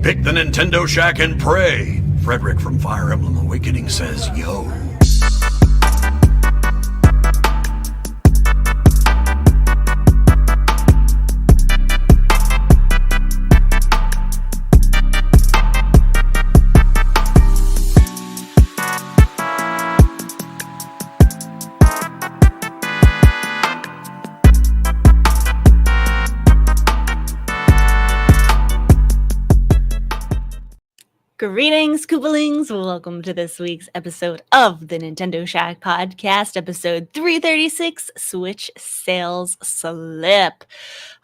Pick the Nintendo Shack and pray. Frederick from Fire Emblem Awakening says, yo. Greetings, Koopalings. Welcome to this week's episode of the Nintendo Shack Podcast, episode 336, Switch Sales Slip.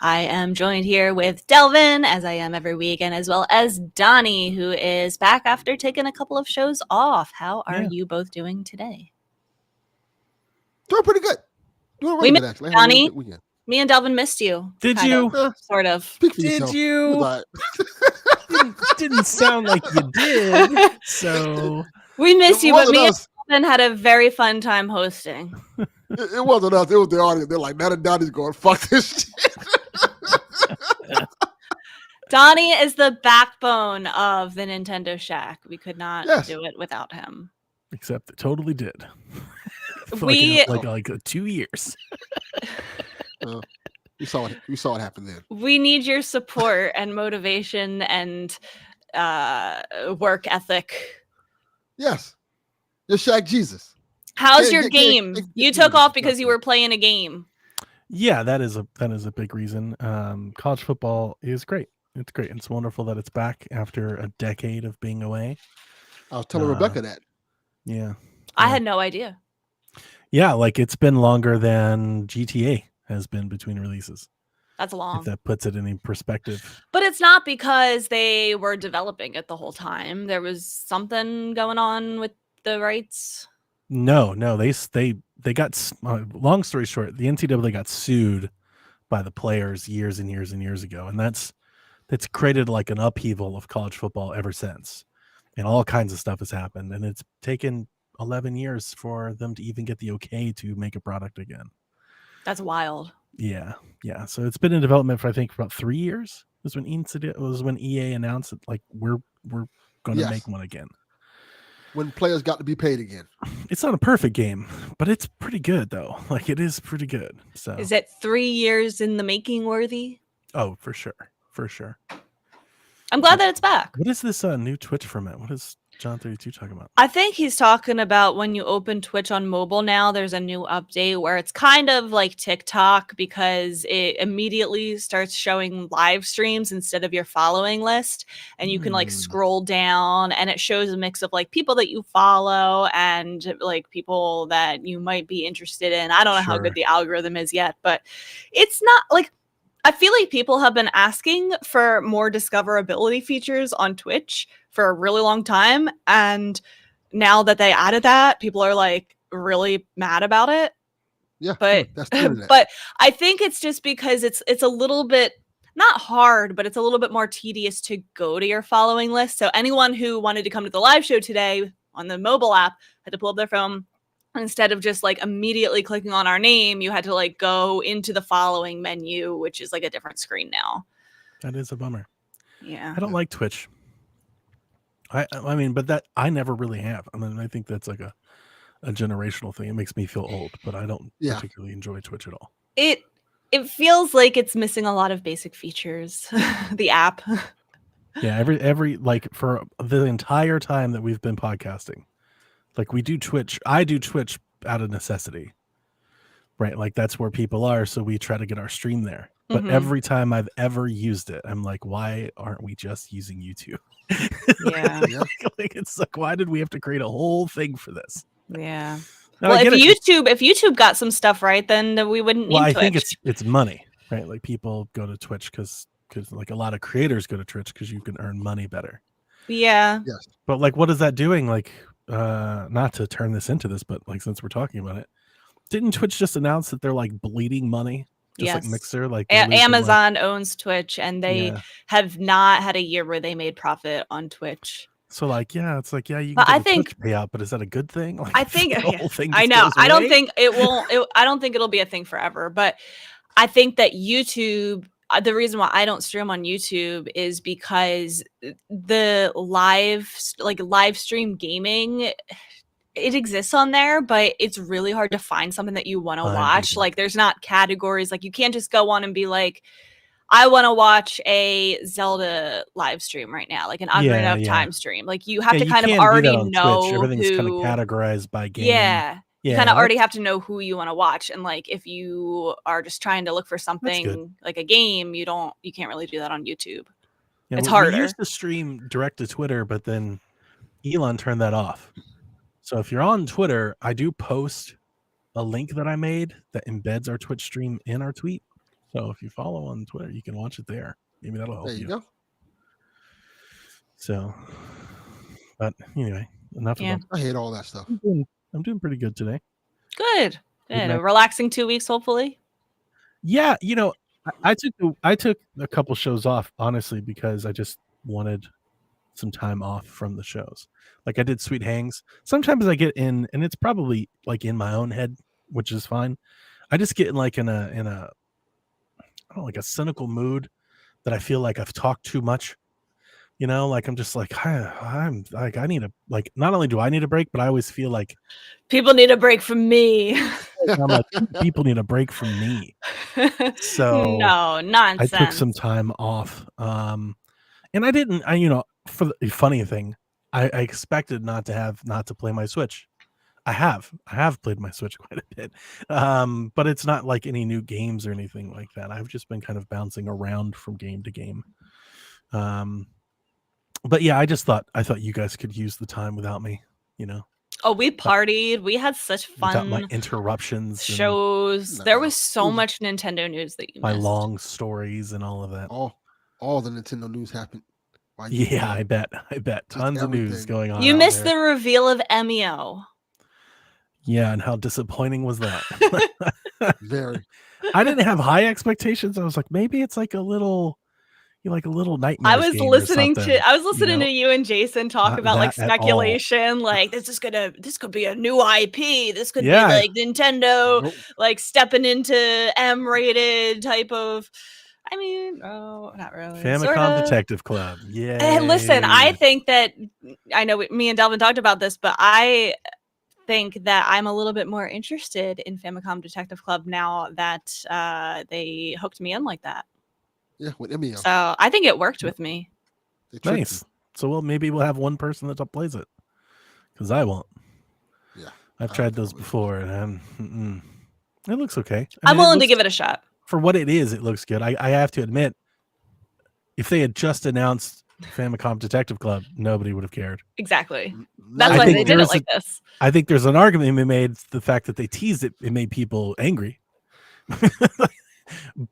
I am joined here with Delvin, as I am every week, and as well as Donnie, who is back after taking a couple of shows off. How are you both doing today? Doing pretty good. Doing We really missed good, actually. Donnie. Me and Delvin missed you. Did you? Sort of. Speak for Did yourself. you? Goodbye. Didn't sound like you did. So We missed you, It but wasn't me and us. Delvin had a very fun time hosting. It wasn't us. It was the audience. They're like, now that Donnie's going, fuck this shit. Donnie is the backbone of the Nintendo Shack. We could not Yes. do it without him. except it totally did. For We- like 2 years. We saw it happen then. We need your support and motivation and work ethic. Yes. You're Shaq Jesus. How's Yeah, your yeah, game? yeah, You yeah, took yeah, off because you exactly. were playing a game. Yeah, that is a big reason. College football is great. It's great. It's wonderful that it's back after a decade of being away. I was telling Rebecca that. Yeah. I Yeah. had no idea. Yeah, like it's been longer than GTA has been between releases. That's If long. that puts it in any perspective. But it's not because they were developing it the whole time. There was something going on with the rights. No, they got long story short, the NCAA got sued by the players years and years and years ago, and that's created like an upheaval of college football ever since, and all kinds of stuff has happened, and it's taken 11 years for them to even get the okay to make a product again. That's wild. Yeah. So it's been in development for I think about 3 years. Was when EA announced that like we're going to Yes. make one again. When players got to be paid again. It's not a perfect game, but it's pretty good though. Like it is pretty good. So Is it 3 years in the making worthy? oh, for sure. I'm glad that it's back. What is this new Twitch format? What is John 32 talking about? I think he's talking about when you open Twitch on mobile now, there's a new update where it's kind of like TikTok because it immediately starts showing live streams instead of your following list. And you can like scroll down and it shows a mix of like people that you follow and like people that you might be interested in. I don't know how Sure. good the algorithm is yet, but it's not like I feel like people have been asking for more discoverability features on Twitch for a really long time. And now that they added that, people are like really mad about it. Yeah. But That's the internet. but I think it's just because it's a little bit not hard, but it's a little bit more tedious to go to your following list. So anyone who wanted to come to the live show today on the mobile app had to pull up their phone. Instead of just like immediately clicking on our name, you had to like go into the following menu, which is like a different screen now. That is a bummer. Yeah. I don't like Twitch. I mean, but that I never really have. I mean, I think that's like a generational thing. It makes me feel old, but I don't Yeah. particularly enjoy Twitch at all. It feels like it's missing a lot of basic features. The app. Yeah, every like for the entire time that we've been podcasting, like we do Twitch. I do Twitch out of necessity, right? Like that's where people are, so we try to get our stream there. But Mhm. every time I've ever used it, I'm like, why aren't we just using YouTube? Yeah. Yeah. Like it's like, why did we have to create a whole thing for this? Yeah. Now, Well, I if get it. YouTube got some stuff right, then we wouldn't need Well, I Twitch. think it's money, right? Like people go to Twitch because like a lot of creators go to Twitch because you can earn money better. Yeah. Yes. But like, what is that doing? Like, not to turn this into this, but like since we're talking about it, didn't Twitch just announce that they're like bleeding money, just like Yes. Mixer? Like they're losing, like- Amazon owns Twitch, and they Yeah. have not had a year where they made profit on Twitch. So like, yeah, it's like, yeah, you can But get I a think- Twitch payout, but is that a good thing? Like, I think the whole thing I just know. goes I don't away? think it won't. I don't think it'll be a thing forever. But I think that YouTube the reason why I don't stream on YouTube is because the live stream gaming, it exists on there, but it's really hard to find something that you want to watch. Like there's not categories. Like you can't just go on and be like, I want to watch a Zelda live stream right now, like an Ocarina of Time stream. Like you have to kind of already know Twitch. Everything's kind of categorized by game. Yeah. You kind of already have to know who you want to watch. And like if you are just trying to look for something like a game, you can't really do that on YouTube. Yeah, it's harder. We used to stream direct to Twitter, but then Elon turned that off. So if you're on Twitter, I do post a link that I made that embeds our Twitch stream in our tweet. So if you follow on Twitter, you can watch it there. Maybe that'll help There you go. So, but anyway, enough about I hate all that stuff. I'm doing pretty good today. Good. A relaxing 2 weeks, hopefully. Yeah, I took a couple shows off, honestly, because I just wanted some time off from the shows. Like I did Sweet Hangs. Sometimes I get in, and it's probably like in my own head, which is fine. I just get in like in a I don't know, like a cynical mood that I feel like I've talked too much. Like I'm just like I'm like I need a like. Not only do I need a break, but I always feel like people need a break from me. I'm like, people need a break from me. So no nonsense. I took some time off, and I didn't. For the funny thing, I expected not to play my Switch. I have played my Switch quite a bit, but it's not like any new games or anything like that. I've just been kind of bouncing around from game to game. But yeah, I thought you guys could use the time without me. Oh, we partied. We had such fun. Without my interruptions, shows. There was so much Nintendo news that you missed. My long stories and all of that. All the Nintendo news happened. Yeah, I bet. Tons of news going on. You missed the reveal of Emio. Yeah, and how disappointing was that? Very. I didn't have high expectations. I was like, maybe it's like a little nightmare. I was listening to you and Jason talk about like speculation, like this could be a new IP. This could be like Nintendo like stepping into M-rated type of. I mean, no, not really. Famicom Detective Club. Yeah. And listen, I think that I know me and Delvin talked about this, but I think that I'm a little bit more interested in Famicom Detective Club now that they hooked me in like that. Yeah, with Emio. So I think it worked with me. Nice. So maybe we'll have one person that plays it, because I won't. Yeah, I've tried those before, and it looks okay. I'm willing to give it a shot. For what it is, it looks good. I have to admit, if they had just announced Famicom Detective Club, nobody would have cared. Exactly. That's why they did it like this. I think there's an argument to be made. The fact that they teased it, it made people angry.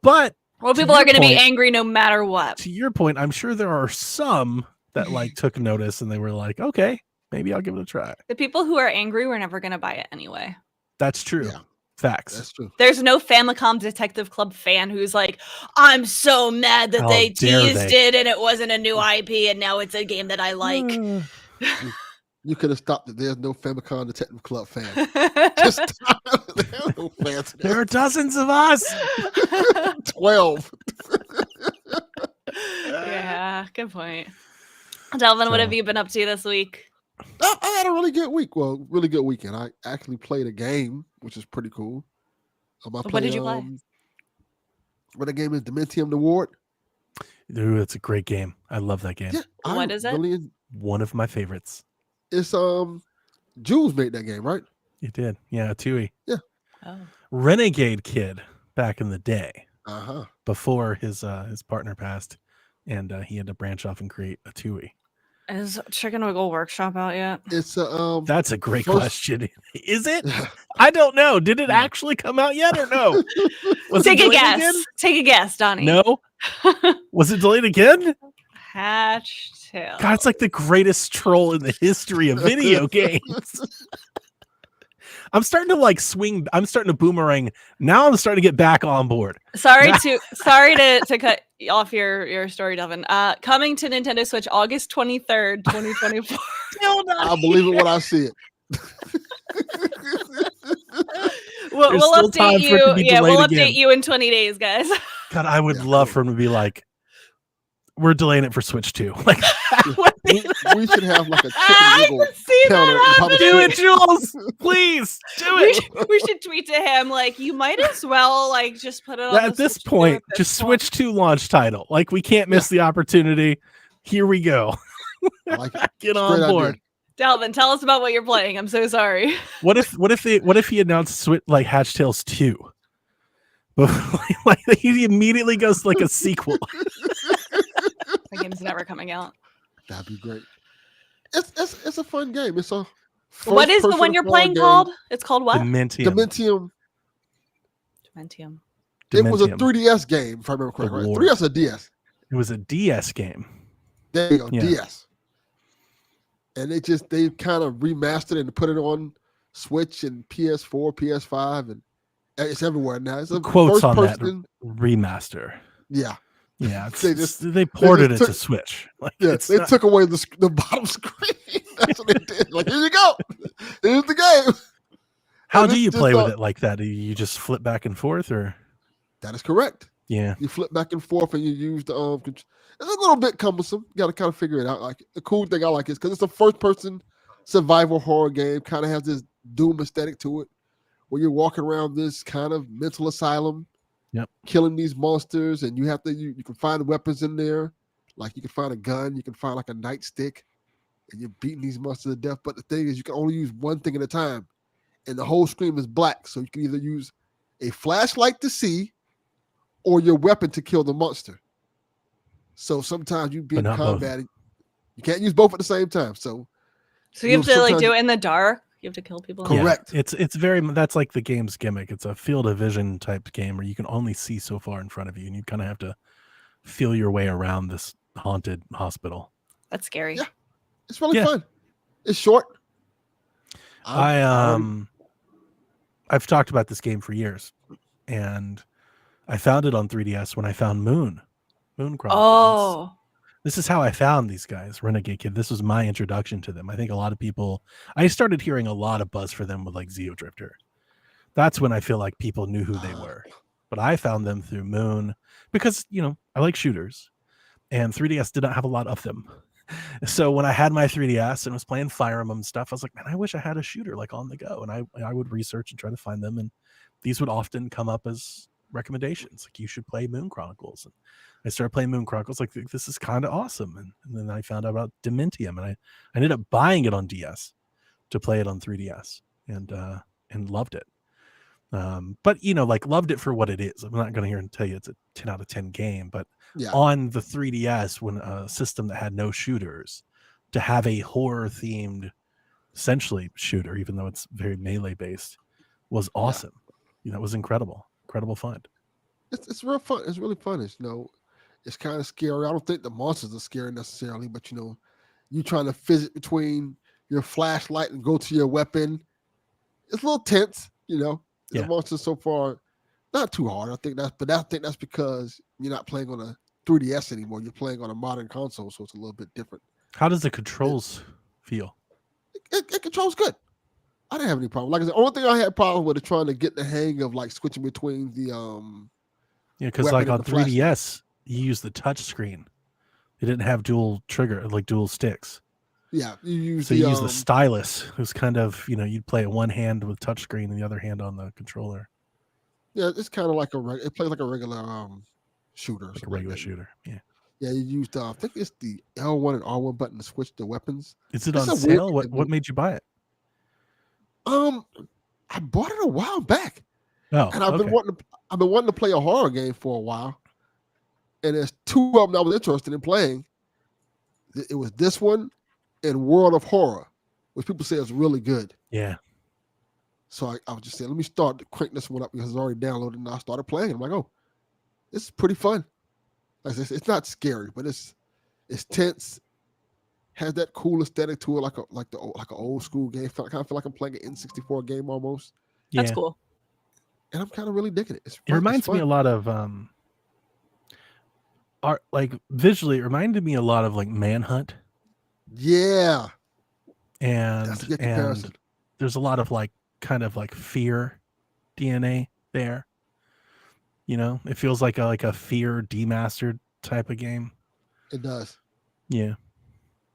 But people are going to be angry no matter what. To your point, I'm sure there are some that like took notice and they were like, okay, maybe I'll give it a try. The people who are angry were never going to buy it anyway. That's true. Yeah. Facts. That's true. There's no Famicom Detective Club fan who's like, I'm so mad that they teased it and it wasn't a new IP and now it's a game that I like. You could have stopped it. There's no Famicom Detective Club fan. Just stop. There's no fans. There are dozens of us. 12. Yeah, good point. Delvin, what have you been up to this week? I had a really good week. Well, really good weekend. I actually played a game, which is pretty cool. What did you play? What the game is, Dementium the Ward. Ooh, that's a great game. I love that game. Yeah, what is it? One of my favorites. It's Jules made that game, right? He did. Yeah, Tui. Yeah. Oh. Renegade Kid back in the day. Uh-huh. Before his partner passed, and he had to branch off and create a Tui. Is Chicken Wiggle Workshop out yet? It's That's a great question. Is it? I don't know. Did it actually come out yet or no? Take a guess. Again? Take a guess, Donnie. No. Was it delayed again? Hatchtail. God, it's like the greatest troll in the history of video games. I'm starting to like swing. I'm starting to boomerang. Now I'm starting to get back on board. Sorry to cut off your story, Devin. Coming to Nintendo Switch August 23rd, 2024. I'll believe it when I see it. We'll update you. Yeah, we'll update you in 20 days, guys. God, I would Yeah, love cool. for him to be like, we're delaying it for Switch 2. Like, that would be We should have like a chicken I wiggle can see counter in that Papa happening. do it, Switch. Jules. Please do We it. we should tweet to him like, you might as well like just put it on At the this Switch 2 point, at this just point. Switch 2 launch title. Like, we can't miss the opportunity. Here we go. I like it. Get It's a on great board. idea. Dalvin, tell us about what you're playing. I'm so sorry. What if he announced like Hatch Tales 2? Like he immediately goes to like a sequel. The game's never coming out. That'd be great. It's a fun game. It's a What is the one you're playing called? It's called what? Dementium. Dementium. Dementium. It was a Dementium. 3DS game, if I remember correctly. Lord. 3DS or DS? It was a DS game. There you go, Yeah. DS. And they kind of remastered and put it on Switch and PS4, PS5, and it's everywhere now. It's a Quotes first on that person. remaster. Yeah, Yeah, They they ported just it took- to Switch. Like, yeah. it's They not- took away the bottom screen. That's what they did. Like, here you go. Here's the game. How and do it's you just play with a- it like that? Do you just flip back and forth, or That is correct. yeah? You flip back and forth, and you use the It's a little bit cumbersome. You got to kind of figure it out. Like, the cool thing I like is because it's a first-person survival horror game. Kind of has this Doom aesthetic to it, where you're walking around this kind of mental asylum, killing these monsters, and you have to you can find weapons in there. Like, you can find a gun, you can find like a nightstick, and you're beating these monsters to death. But the thing is, you can only use one thing at a time, and the whole screen is black. So you can either use a flashlight to see, or your weapon to kill the monster. So sometimes you be But in not both. combat, and you can't use both at the same time. So So you have to like sometimes- do it in the dark. You have to kill people. Cool. Correct. Yeah, it's very that's like the game's gimmick. It's a field of vision type game where you can only see so far in front of you, and you kind of have to feel your way around this haunted hospital. That's scary. Yeah. it's really Yeah. fun. It's short. I've talked about this game for years, and I found it on 3DS when I found Moon Chronicles. Oh, This is how I found these guys, Renegade Kid. This was my introduction to them. I think a lot of people, I started hearing a lot of buzz for them with like Zeo Drifter. That's when I feel like people knew who they were. But I found them through Moon because, I like shooters, and 3DS did not have a lot of them. So when I had my 3DS and was playing Fire Emblem stuff, I was like, man, I wish I had a shooter like on the go. And I would research and try to find them. And these would often come up as recommendations. Like, you should play Moon Chronicles. And I started playing Moon Chronicles. Like, this is kind of awesome. And then I found out about Dementium, and I ended up buying it on DS to play it on 3DS, and loved it. But like, loved it for what it is. I'm not going to hear and tell you it's a 10 out of 10 game, but Yeah. on the 3DS, when a system that had no shooters, to have a horror themed, essentially shooter, even though it's very melee based, was awesome. It was incredible fun. It's real fun. It's really fun. It's kind of scary. I don't think the monsters are scary necessarily, but you trying to fidget between your flashlight and go to your weapon. It's a little tense, The Yeah. monsters so far, not too hard. I think that's because you're not playing on a 3DS anymore. You're playing on a modern console, so it's a little bit different. How does the controls feel? It controls good. I didn't have any problem. Like I said, the only thing I had problem with is trying to get the hang of like switching between the Yeah, because weapon like and on the flashlight. 3DS, you use the touch screen. They didn't have dual sticks. Yeah, you use So the you use the stylus. It was kind of, you'd play it one hand with touch screen and the other hand on the controller, yeah, it's kind of like it plays like a regular shooter, or like a something regular that. shooter. Yeah. Yeah, you used I think it's the L1 and R1 button to switch the weapons. Is it It's on a weird sale? What thing. made you buy it? I bought it a while back, Oh, and I've okay. been wanting to play a horror game for a while, and there's two of them I was interested in playing. It was this one and World of Horror, which people say is really good. Yeah. So I was just saying, let me start to crank this one up because it's already downloaded, and I started playing. I'm like, oh, this is pretty fun. Like I said, it's not scary, but it's tense. Has that cool aesthetic to it, like an old school game. I kind of feel like I'm playing an N64 game almost, Yeah. that's cool. and I'm kind of really digging it. It's It fun. reminds It's me a fun. lot of art, like visually. It reminded me a lot of like Manhunt, Yeah, and that's a good comparison. there's a lot of like kind of like fear DNA there. You know, it feels like a Fear demastered type of game. It does. Yeah,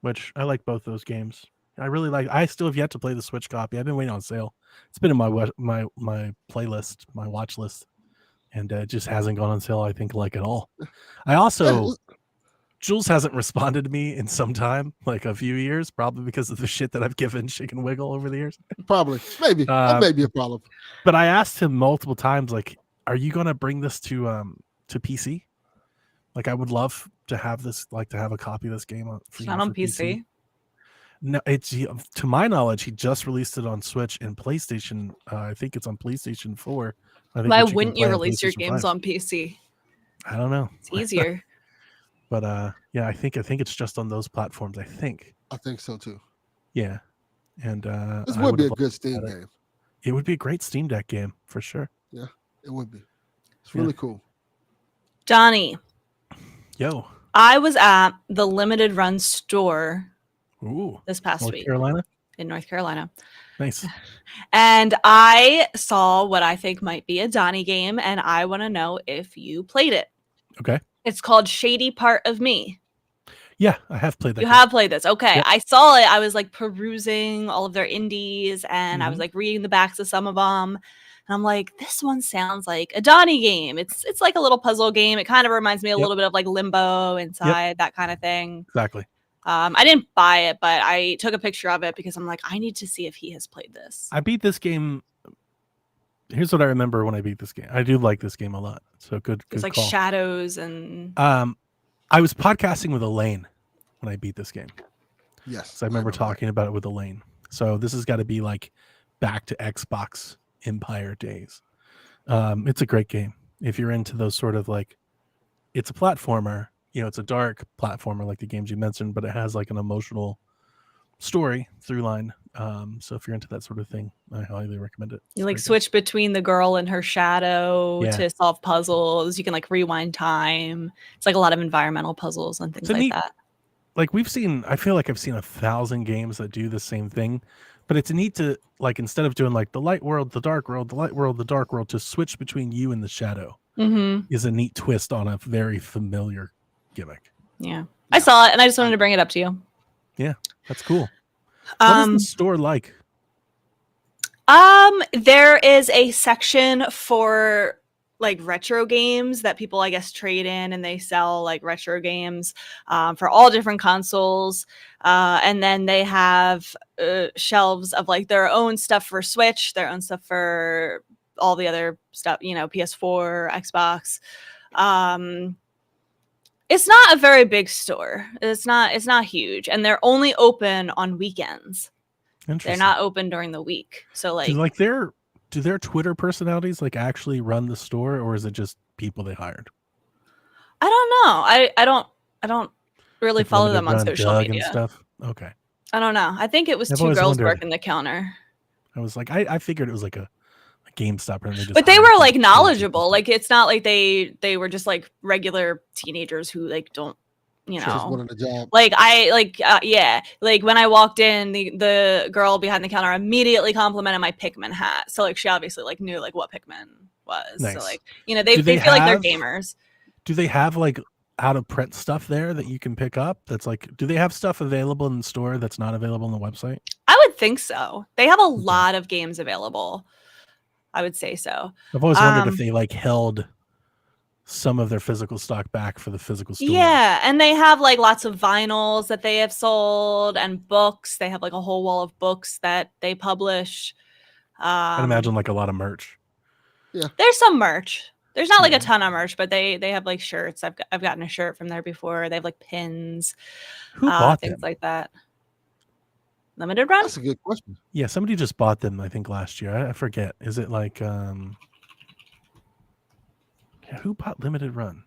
which I like both those games. I really like. I still have yet to play the Switch copy. I've been waiting on sale. It's been in my playlist, my watch list, and it just hasn't gone on sale. I think like at all. I also Jules hasn't responded to me in some time, like a few years, probably because of the shit that I've given Chicken Wiggle over the years. Probably, maybe that may be a problem. But I asked him multiple times, like, "Are you going to bring this to PC? Like, I would love to have this, like, to have a copy of this game It's not on for PC. No, it's to my knowledge, he just released it on Switch and PlayStation. I think it's on PlayStation 4. I think Why that can wouldn't you play on release your PlayStation games 5. on PC? I don't know. It's easier. But yeah, I think it's just on those platforms. I think. I think so too. Yeah, and This I would be a would've good Steam loved it. game. It would be a great Steam Deck game for sure. It would be. It's Yeah. really cool. Johnny, Yo, I was at the Limited Run store ooh, this past North week Carolina, in North Carolina. nice. And I saw what I think might be a Donnie game, and I want to know if you played it. Okay, It's called Shady Part of Me. yeah, I have played that. You game. have played this. Okay. Yep. I saw it. I was like perusing all of their indies and I was Mhm. like reading the backs of some of them. And I'm like, this one sounds like a Donnie game. It's like a little puzzle game. It kind of reminds me a Yep. little bit of like Limbo Inside, that kind of thing. Exactly. I didn't buy it, but I took a picture of it because I'm like, I need to see if he has played this. I beat this game. Here's what I remember when I beat this game. I do like this game a lot. So good It's like call. shadows and I was podcasting with Elaine when I beat this game. Yes. So I remember talking about it with Elaine. So this has got to be like back to Xbox Empire days. It's a great game. If you're into those sort of like, it's a platformer, you know, it's a dark platformer like the games you mentioned, but it has like an emotional story through line. So if you're into that sort of thing, I highly recommend it. you It's like very good. switch between the girl and her shadow Yeah. to solve puzzles. You can like rewind time. It's like a lot of environmental puzzles and things It's a like neat- that. Like I feel like I've seen 1,000 games that do the same thing, but it's neat to like, instead of doing like the light world, the dark world, the light world, the dark world, to switch between you and the shadow Mm-hmm. is a neat twist on a very familiar gimmick. Yeah. I saw it and I just wanted to bring it up to you. That's cool. What is Um, the store like? there is a section for like retro games that people I guess trade in, and they sell like retro games for all different consoles. And then they have shelves of like their own stuff for Switch, their own stuff for all the other stuff, you know, PS4, Xbox. It's not a very big store. It's not huge, and they're only open on weekends. They're Interesting. not open during the week. So like do their Twitter personalities like actually run the store, or is it just people they hired? I don't know. I don't really Like follow Limited them on Run social Doug media. and stuff. Okay. I don't know. I think it was I've two always girls wondered. working the counter. I was like, I figured it was like a GameStop, and they just But they hired were some like people. knowledgeable. Like it's not like they were just like regular teenagers who like don't, you Just know. wanted a job. Like yeah, like when I walked in, the girl behind the counter immediately complimented my Pikmin hat. So like she obviously like knew like what Pikmin was. Nice. So like, you know, they Do they feel like they're have- gamers. Do they have like out of print stuff there that you can pick up? That's like, do they have stuff available in the store that's not available on the website? I would think so. They have a lot of games available. I would say so. I've always wondered Um, if they like held some of their physical stock back for the physical store. Yeah, and they have like lots of vinyls that they have sold and books. They have like a whole wall of books that they publish. I'd imagine like a lot of merch. There's some merch. There's not like Yeah. a ton of merch, but they have like shirts. I've gotten a shirt from there before. They have like pins, Who bought things them? like that. Limited run? That's a good question. Yeah, somebody just bought them, I think, last year. I forget. Is it like yeah, who bought Limited Run?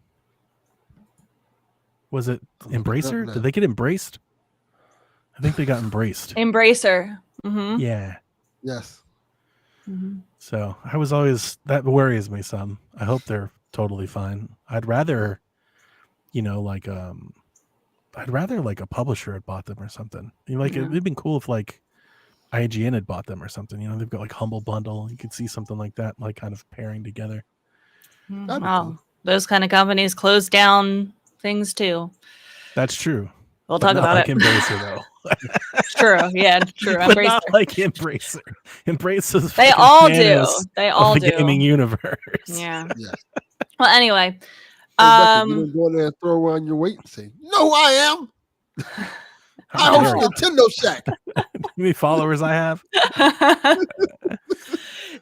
Was it I'm looking it up Embracer? now. Did they get embraced? I think they got embraced. Embracer. Mm-hmm. Yeah. Yes. Mm-hmm. So I was always, that worries me some. I hope they're totally fine. I'd rather, you know, like I'd rather like a publisher had bought them or something. You know, like Yeah. it'd been cool if like IGN had bought them or something. You know, they've got like Humble Bundle. You could see something like that, like kind of pairing together. That'd be Well, cool. those kind of companies close down things too. That's true. We'll But talk not about like it. Embracer though. True. Yeah, true. But Embracer. not like Embracer. Embracer's They fucking all do. Thanos They of all the do. gaming universe. Yeah. Yes. Well, anyway. Hey, Becky, you Um, don't go in there and throw around your weight and say, "You know who I am? How I dare host you? Nintendo Shack." How many followers I have?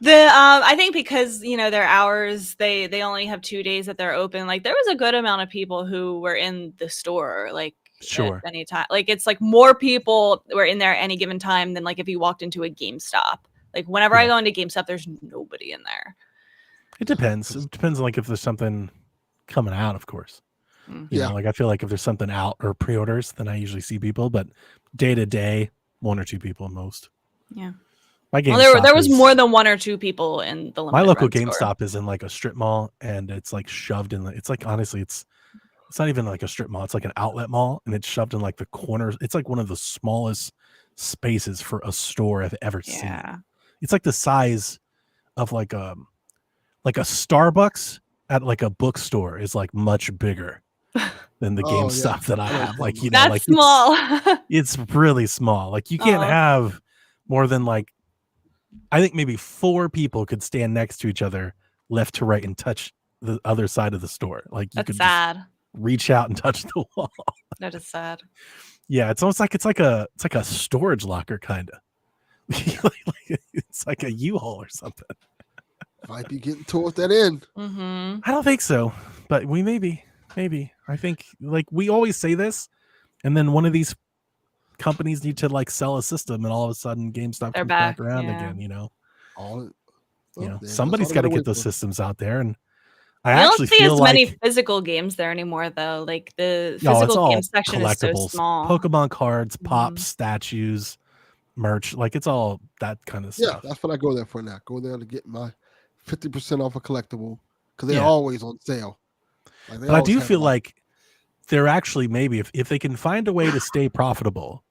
I think because their hours, they only have 2 days that they're open. Like there was a good amount of people who were in the store like Sure. at any time. Like it's like more people were in there at any given time than like if you walked into a GameStop. Like whenever I Yeah. go into GameStop, there's nobody in there. It depends. It depends like if there's something coming out, of course. Mm. You Yeah. know, like I feel like if there's something out or pre-orders, then I usually see people, but day to day, 1 or 2 people at most. Yeah. My Well, GameStop there was is- more than 1 or 2 people in the my limited local run store. GameStop is in like a strip mall, and it's like shoved in the. It's like honestly, it's not even like a strip mall. It's like an outlet mall, and it's shoved in like the corners. It's like one of the smallest spaces for a store I've ever seen. Yeah. It's like the size of like a Starbucks at like a bookstore is like much bigger than the Oh, yeah. GameStop that I I know have. what Like, you're you know, That's like small. it's really small. Like you can't Oh. have more than like, I think maybe 4 people could stand next to each other left to right and touch the other side of the store. Like you That's could sad. just reach out and touch the wall. That is sad. Yeah, it's almost like it's like a storage locker kind of. It's like a U-Haul or something. Might be getting towards that end. Mm-hmm. I don't think so, but we maybe. I think like we always say this, and then one of these companies need to like sell a system, and all of a sudden GameStop They're comes back back, around yeah. again. You know, All somebody's got to get those systems out there, and I We don't actually see feel as like many physical games there anymore, though. Like the no, it's physical all game section is so collectibles, small. Pokemon cards, pops, Mhm. statues, merch. Like it's all that kind of Yeah, stuff. that's what I go there for now. Go there to get my 50% off a collectible because they're Yeah. always on sale. Like, they But I always do have feel them. like they're actually maybe if they can find a way to stay profitable,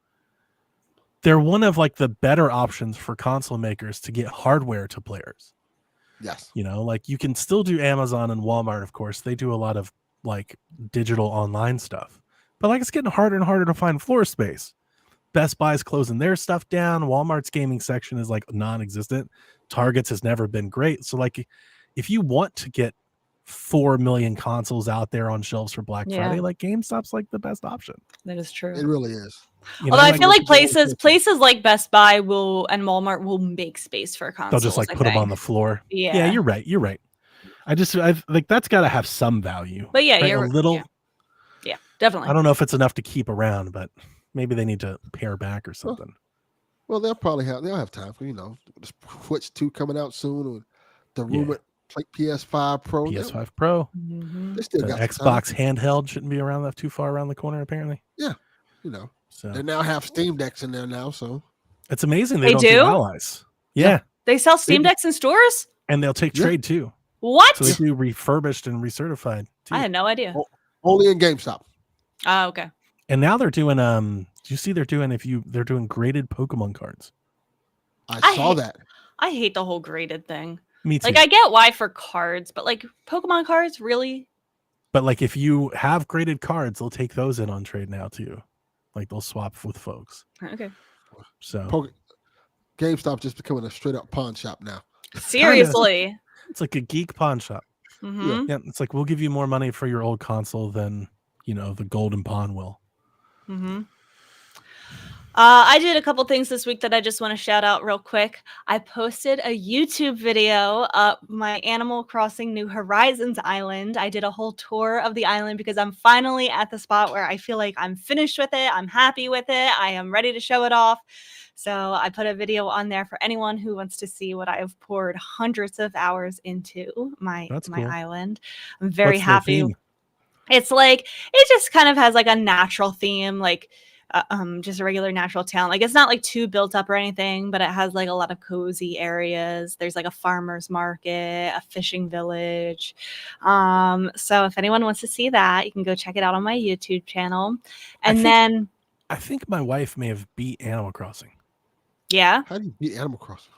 they're one of like the better options for console makers to get hardware to players. Yes. You know, like you can still do Amazon and Walmart, of course. They do a lot of like digital online stuff. But like it's getting harder and harder to find floor space. Best Buy's closing their stuff down. Walmart's gaming section is like non-existent. Target's has never been great. So like if you want to get 4 million consoles out there on shelves for Black Yeah. Friday, like GameStop's like the best option. That is true. It really is. You know, Although I like, feel like people always places like Best Buy and Walmart will make space for consoles. they'll just like I put them on think. the floor. Yeah. You're right. I like that's got to have some value. But yeah, right? you're a little. Yeah, definitely. I don't know if it's enough to keep around, but maybe they need to pare back or something. Well, they'll have time for, the Switch 2 coming out soon, or the Yeah. rumored like PS5 Pro. PS5 Pro, Mhm. They still the got some time. Xbox handheld shouldn't be around that too far around the corner. Apparently, so They now have Steam Decks in there now, so it's amazing they They don't do? do allies. Yeah, They sell Steam They- Decks in stores? and they'll take Yeah. trade too. What? So they do refurbished and recertified too. I had no idea. Oh. only in GameStop. Oh, okay. And now they're doing do you see they're doing graded Pokemon cards. I I saw hate- that. I hate the whole graded thing. Me too. Like I get why for cards, but like Pokemon cards, really? But like if you have graded cards, they'll take those in on trade now too. Like they'll swap with folks. Okay. So GameStop just becoming a straight up pawn shop now. Seriously. it's like a geek pawn shop. Mm-hmm. Yeah, it's like we'll give you more money for your old console than the golden pawn will. Mm-hmm. I did a couple things this week that I just want to shout out real quick. I posted a YouTube video of my Animal Crossing New Horizons island. I did a whole tour of the island because I'm finally at the spot where I feel like I'm finished with it. I'm happy with it. I am ready to show it off. So I put a video on there for anyone who wants to see what I have poured hundreds of hours into my That's cool. island. I'm very What's the happy. theme? It's like it just kind of has like a natural theme, like just a regular natural town. Like it's not like too built up or anything, but it has like a lot of cozy areas. There's like a farmer's market, a fishing village. So if anyone wants to see that, you can go check it out on my YouTube channel. And I think my wife may have beat Animal Crossing. yeah. How do you beat Animal Crossing?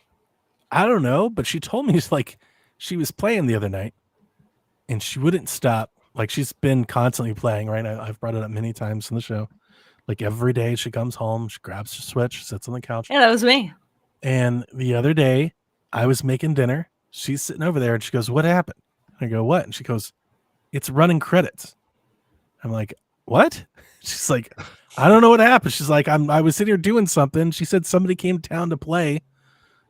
I don't know, but she told me it's like she was playing the other night and she wouldn't stop. Like she's been constantly playing, right? I've brought it up many times in the show. Like every day she comes home, she grabs her Switch, sits on the couch. Yeah, that was me. And the other day I was making dinner. She's sitting over there and she goes, "What happened?" I go, "What?" And she goes, "It's running credits." I'm like, "What?" She's like, "I don't know what happened." She's like, I was sitting here doing something. She said somebody came to town to play.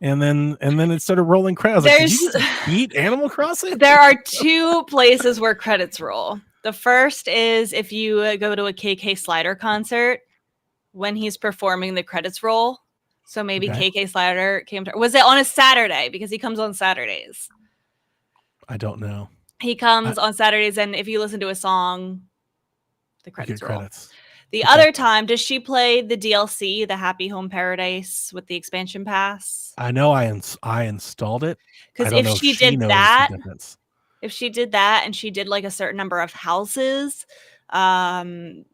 And then it started rolling credits. Like, did you just beat Animal Crossing? There are two places where credits roll. The first is if you go to a KK Slider concert when he's performing, the credits roll. So maybe Okay. KK Slider came to. Was it on a Saturday? Because he comes on Saturdays. I don't know. He comes on Saturdays, and if you listen to a song, the You credits get roll. credits. The Okay. other time, does she play the DLC, the Happy Home Paradise with the expansion pass? I know I installed it. Because I don't if know she she did knows that, the difference. if she did that and she did like a certain number of houses, then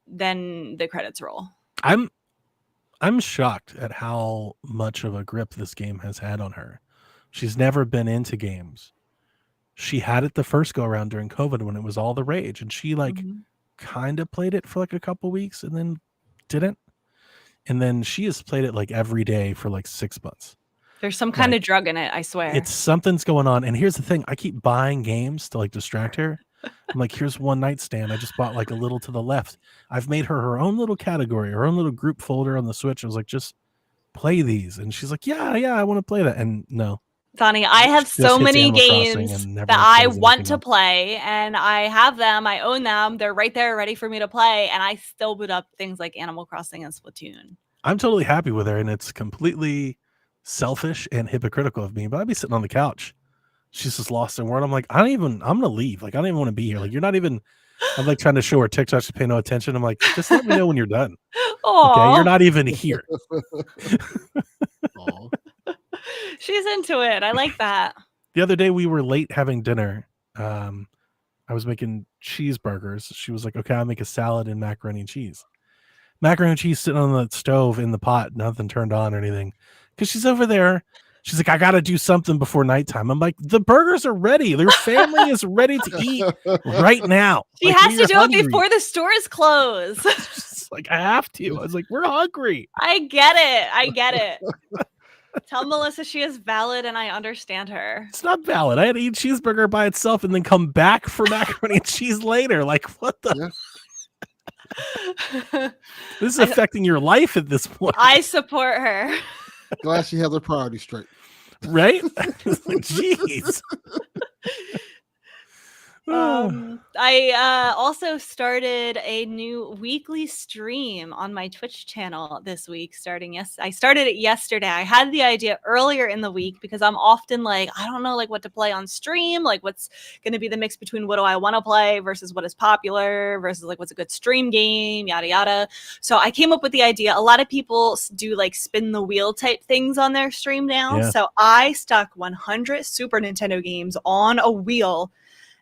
the credits roll. I'm shocked at how much of a grip this game has had on her. She's never been into games. She had it the first go around during COVID when it was all the rage, and she like Mhm. kind of played it for like a couple weeks and then didn't. And then she has played it like every day for like 6 months. There's some kind of drug in it, I swear. It's something's going on. And here's the thing. I keep buying games to like distract her. I'm like, here's One Night Stand. I just bought like a little to the left. I've made her own little category, her own little group folder on the Switch. I was like, just play these. And she's like, yeah, I want to play that. And no. Donnie, I have Just so hits many Animal Crossing games and never that I plays want anything to else. play, and I have them. I own them. They're right there ready for me to play, and I still boot up things like Animal Crossing and Splatoon. I'm totally happy with her, and it's completely selfish and hypocritical of me, but I'd be sitting on the couch. She's just lost in word. I'm like, I'm gonna leave. Like, I don't even want to be here. Like, you're not even. I'm like trying to show her TikTok. She pay no attention. I'm like, just let me know when you're done. Oh, Okay, you're not even here. Aw. She's into it. I like that. The other day we were late having dinner. I was making cheeseburgers. She was like, okay, I'll make a salad and macaroni and cheese. Macaroni and cheese sitting on the stove in the pot, nothing turned on or anything. Because she's over there. She's like, I got to do something before nighttime. I'm like, the burgers are ready. Their family is ready to eat right now. She Like, has we to are do hungry. it before the stores close. She's like, I have to. I was like, we're hungry. I get it. I get it. Tell Melissa she is valid and I understand her. It's not valid. I had to eat cheeseburger by itself and then come back for macaroni and cheese later. Like, what the? Yeah. This is affecting your life at this point, I support her. Glad she has her priorities straight. right? Jeez. I also started a new weekly stream on my Twitch channel this week. I started it yesterday. I had the idea earlier in the week because I'm often like, I don't know, like what to play on stream, like what's going to be the mix between what do I want to play versus what is popular versus like what's a good stream game, yada yada. So I came up with the idea. A lot of people do like spin the wheel type things on their stream now. Yeah. So I stuck 100 Super Nintendo games on a wheel.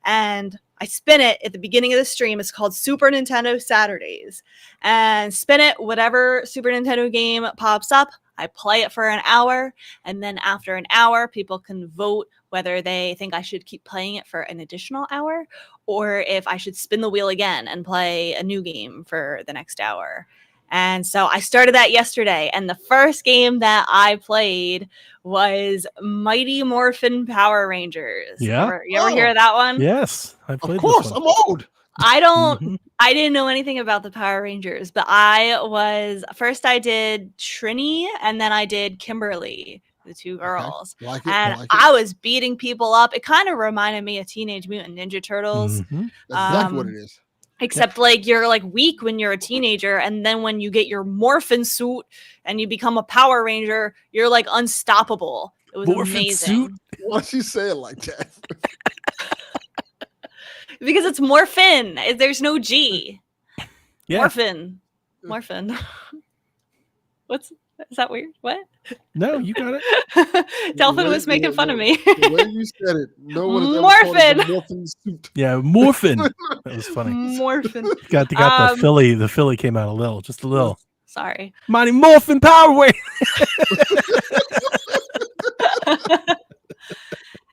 And I spin it at the beginning of the stream. It's called Super Nintendo Saturdays. And spin it, whatever Super Nintendo game pops up, I play it for an hour. And then after an hour, people can vote whether they think I should keep playing it for an additional hour or if I should spin the wheel again and play a new game for the next hour. And so I started that yesterday. And the first game that I played was Mighty Morphin Power Rangers. Yeah. You ever hear of that one? Yes, I Of played course, this one. I'm old. Mhm. I didn't know anything about the Power Rangers, but I did Trini and then I did Kimberly, the two girls. Like it. And Like it. I was beating people up. It kind of reminded me of Teenage Mutant Ninja Turtles. Mhm. That's exactly what it is. Except like you're like weak when you're a teenager, and then when you get your morphin suit and you become a Power Ranger, you're like unstoppable. It was Morphin amazing suit? Why she say it like that? because it's morphin. There's no G. Yeah. Morphin. Is that weird? What? No, you got it. Delphin was making fun of me. The way you said it, no one has ever Morphin. called it a morphin suit. Yeah, morphin. That was funny. Morphin. Got the Philly. The Philly came out just a little. Sorry. Mighty Morphin Power Way.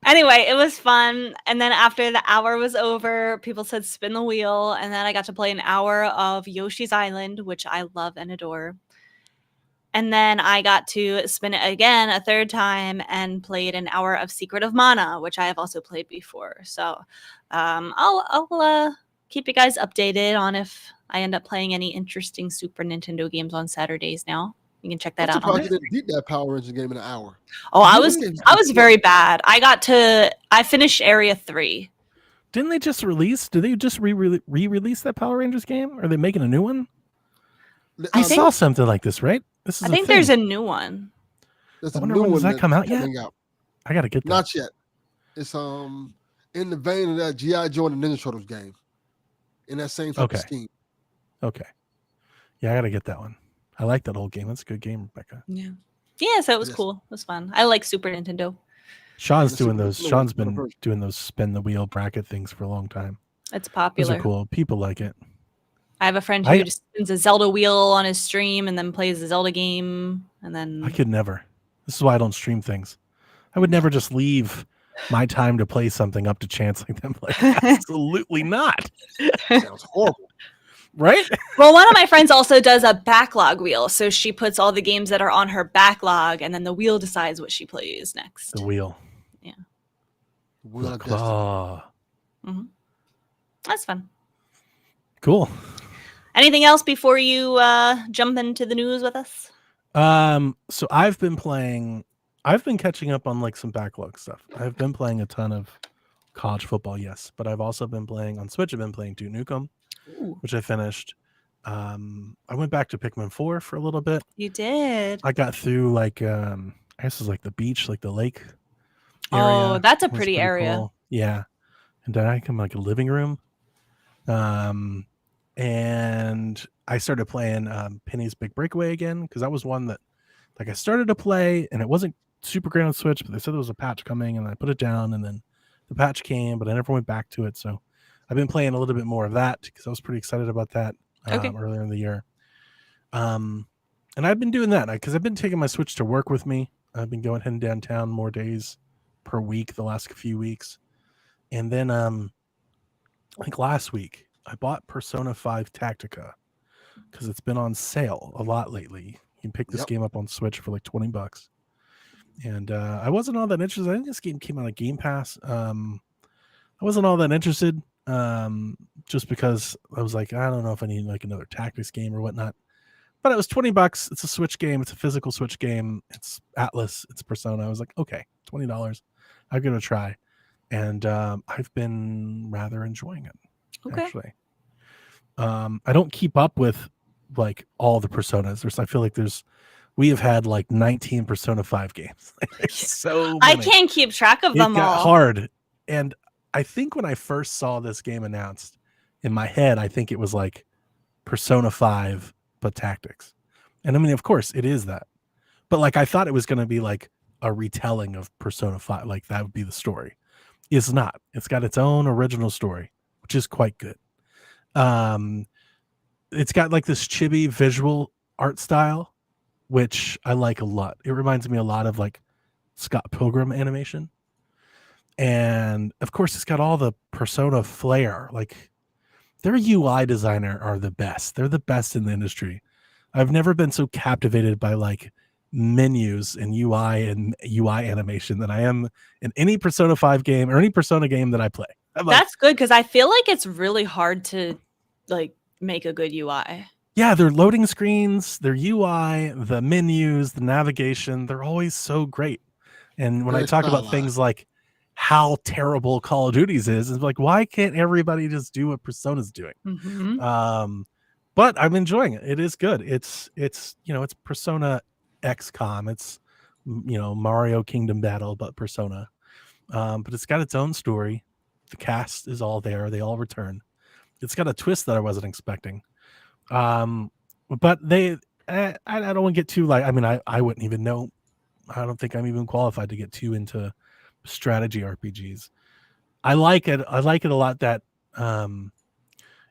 Anyway, it was fun. And then after the hour was over, people said spin the wheel. And then I got to play an hour of Yoshi's Island, which I love and adore. And then I got to spin it again a third time and played an hour of Secret of Mana, which I have also played before. So I'll keep you guys updated on if I end up playing any interesting Super Nintendo games on Saturdays now. You can check that I'm out. surprised you didn't beat that Power Rangers game in an hour. Oh, I was Game's very bad. I finished Area 3. Didn't they just release? Did they just re-release that Power Rangers game? Are they making a new one? I think- saw something like this, right? This is I think there's a new one. There's I a wonder new when does one that come out yet? coming out. I gotta get that. Not yet. It's in the vein of that G.I. Joe and the Ninja Turtles game. In that same type Okay. of scheme. Okay. Yeah, I gotta get that one. I like that old game. That's a good game, Rebecca. Yeah. Yeah, so it was Yes. cool. It was fun. I like Super Nintendo. Sean's The doing Super those. Nintendo Sean's was the been first. doing those spin the wheel bracket things for a long time. It's Those popular. are cool. People like it. I have a friend who I- just spins a Zelda wheel on his stream and then plays the Zelda game and then I could never. This is why I don't stream things. I would never just leave my time to play something up to chance like them. Like, absolutely not. Sounds horrible. Right? Well, one of my friends also does a backlog wheel. So she puts all the games that are on her backlog and then the wheel decides what she plays next. The wheel. Wheel of Look, Destiny. oh, That's fun. cool. Anything else before you jump into the news with us? So I've been catching up on like some backlog stuff. I've been playing a ton of college football, yes, but I've also been playing on Switch. I've been playing Duke Nukem, Ooh, which I finished. I went back to Pikmin 4 for a little bit. you did. I got through like I guess it's like the beach, like the lake. Oh, area. that's a It was pretty area. cool. Yeah. And then I come like a living room. And I started playing Penny's Big Breakaway again because that was one that like I started to play and it wasn't super great on Switch, but they said there was a patch coming and I put it down and then the patch came, but I never went back to it. So I've been playing a little bit more of that because I was pretty excited about that Okay. earlier in the year. And I've been doing that because I've been taking my Switch to work with me. I've been heading downtown more days per week the last few weeks. And then like last week, I bought Persona 5 Tactica because it's been on sale a lot lately. You can pick this Yep. game up on Switch for like $20. And I wasn't all that interested. I think this game came out of Game Pass. I wasn't all that interested just because I was like, I don't know if I need like another tactics game or whatnot. But it was $20. It's a Switch game. It's a physical Switch game. It's Atlas. It's Persona. I was like, okay, $20. I'll give it a try. And I've been rather enjoying it. Okay. Actually, I don't keep up with like all the Personas. I feel like we have had like 19 Persona 5 games. There's so I many. can't keep track of It them got all. hard. And I think when I first saw this game announced in my head, I think it was like Persona 5 but tactics. And I mean, of course it is that. But like I thought it was going to be like a retelling of Persona 5, like that would be the story. It's not. It's got its own original story, which is quite good. It's got like this chibi visual art style, which I like a lot. It reminds me a lot of like Scott Pilgrim animation. And of course, it's got all the Persona flair. Like their UI designer are the best. They're the best in the industry. I've never been so captivated by like menus and UI animation than I am in any Persona 5 game or any Persona game that I play. I'm like, That's good because I feel like it's really hard to like make a good UI. yeah, their loading screens, their UI, the menus, the navigation, they're always so great. And when I Very talk about stylized. things like how terrible Call of Duty's is, it's like, why can't everybody just do what Persona's doing? Mm-hmm. But I'm enjoying it. It is good. It's it's Persona XCOM. It's Mario Kingdom Battle, but Persona. But it's got its own story. The cast is all there. They all return. It's got a twist that I wasn't expecting. But I don't want to get too like. I mean, I wouldn't even know. I don't think I'm even qualified to get too into strategy RPGs. I like it. I like it a lot that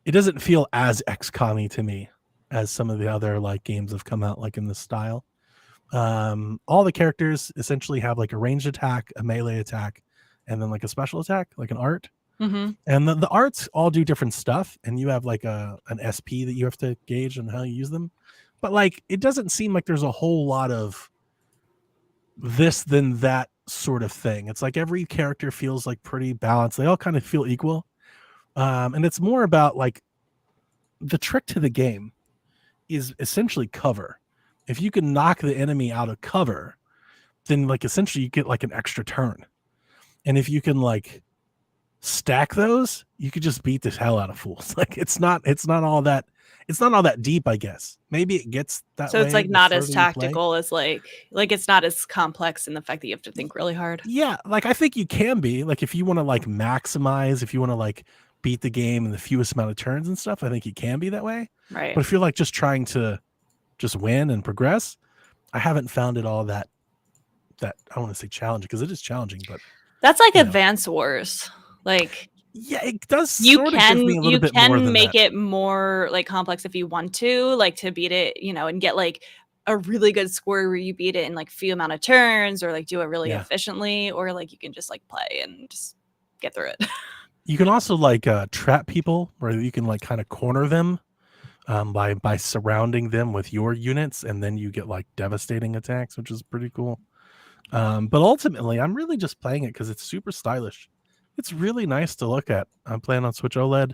it doesn't feel as XCOM-y to me as some of the other like games have come out like in this style. All the characters essentially have like a ranged attack, a melee attack, and then like a special attack, like an art. Mm-hmm. And the arts all do different stuff, and you have like an SP that you have to gauge on how you use them. But like, it doesn't seem like there's a whole lot of this then that sort of thing. It's like every character feels like pretty balanced. They all kind of feel equal. And it's more about like the trick to the game is essentially cover. If you can knock the enemy out of cover, then like essentially you get like an extra turn. And if you can like stack those, you could just beat the hell out of fools. Like it's not all that deep, I guess. Maybe it gets that So way it's like the not as further you play. tactical as like it's not as complex in the fact that you have to think really hard. Yeah, like I think you can be like, if you want to like maximize, if you want to like beat the game in the fewest amount of turns and stuff, I think you can be that way. Right. But if you're like just trying to just win and progress, I haven't found it all that I don't want to say challenging, because it is challenging, but That's like you know. Advance Wars. Like yeah, it does you sort of give me a little bit more can than make that. it more like complex if you want to, like to beat it, and get like a really good score where you beat it in like few amount of turns, or like do it really Yeah. efficiently, or like you can just like play and just get through it. You can also like trap people, where you can like kind of corner them by surrounding them with your units, and then you get like devastating attacks, which is pretty cool. But ultimately, I'm really just playing it because it's super stylish. It's really nice to look at. I'm playing on Switch OLED,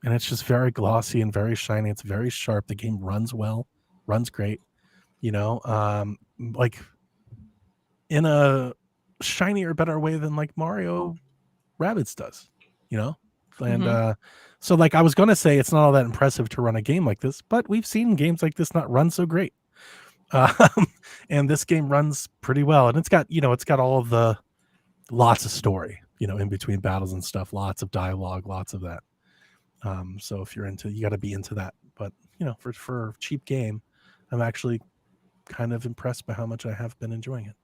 and it's just very glossy and very shiny. It's very sharp. The game runs well, runs great. Like in a shinier, better way than like Mario Rabbids does. And so like I was gonna say it's not all that impressive to run a game like this, but we've seen games like this not run so great. And this game runs pretty well, and it's got all of the lots of story, in between battles and stuff, lots of dialogue, lots of that. So if you're you got to be into that. But for a cheap game, I'm actually kind of impressed by how much I have been enjoying it.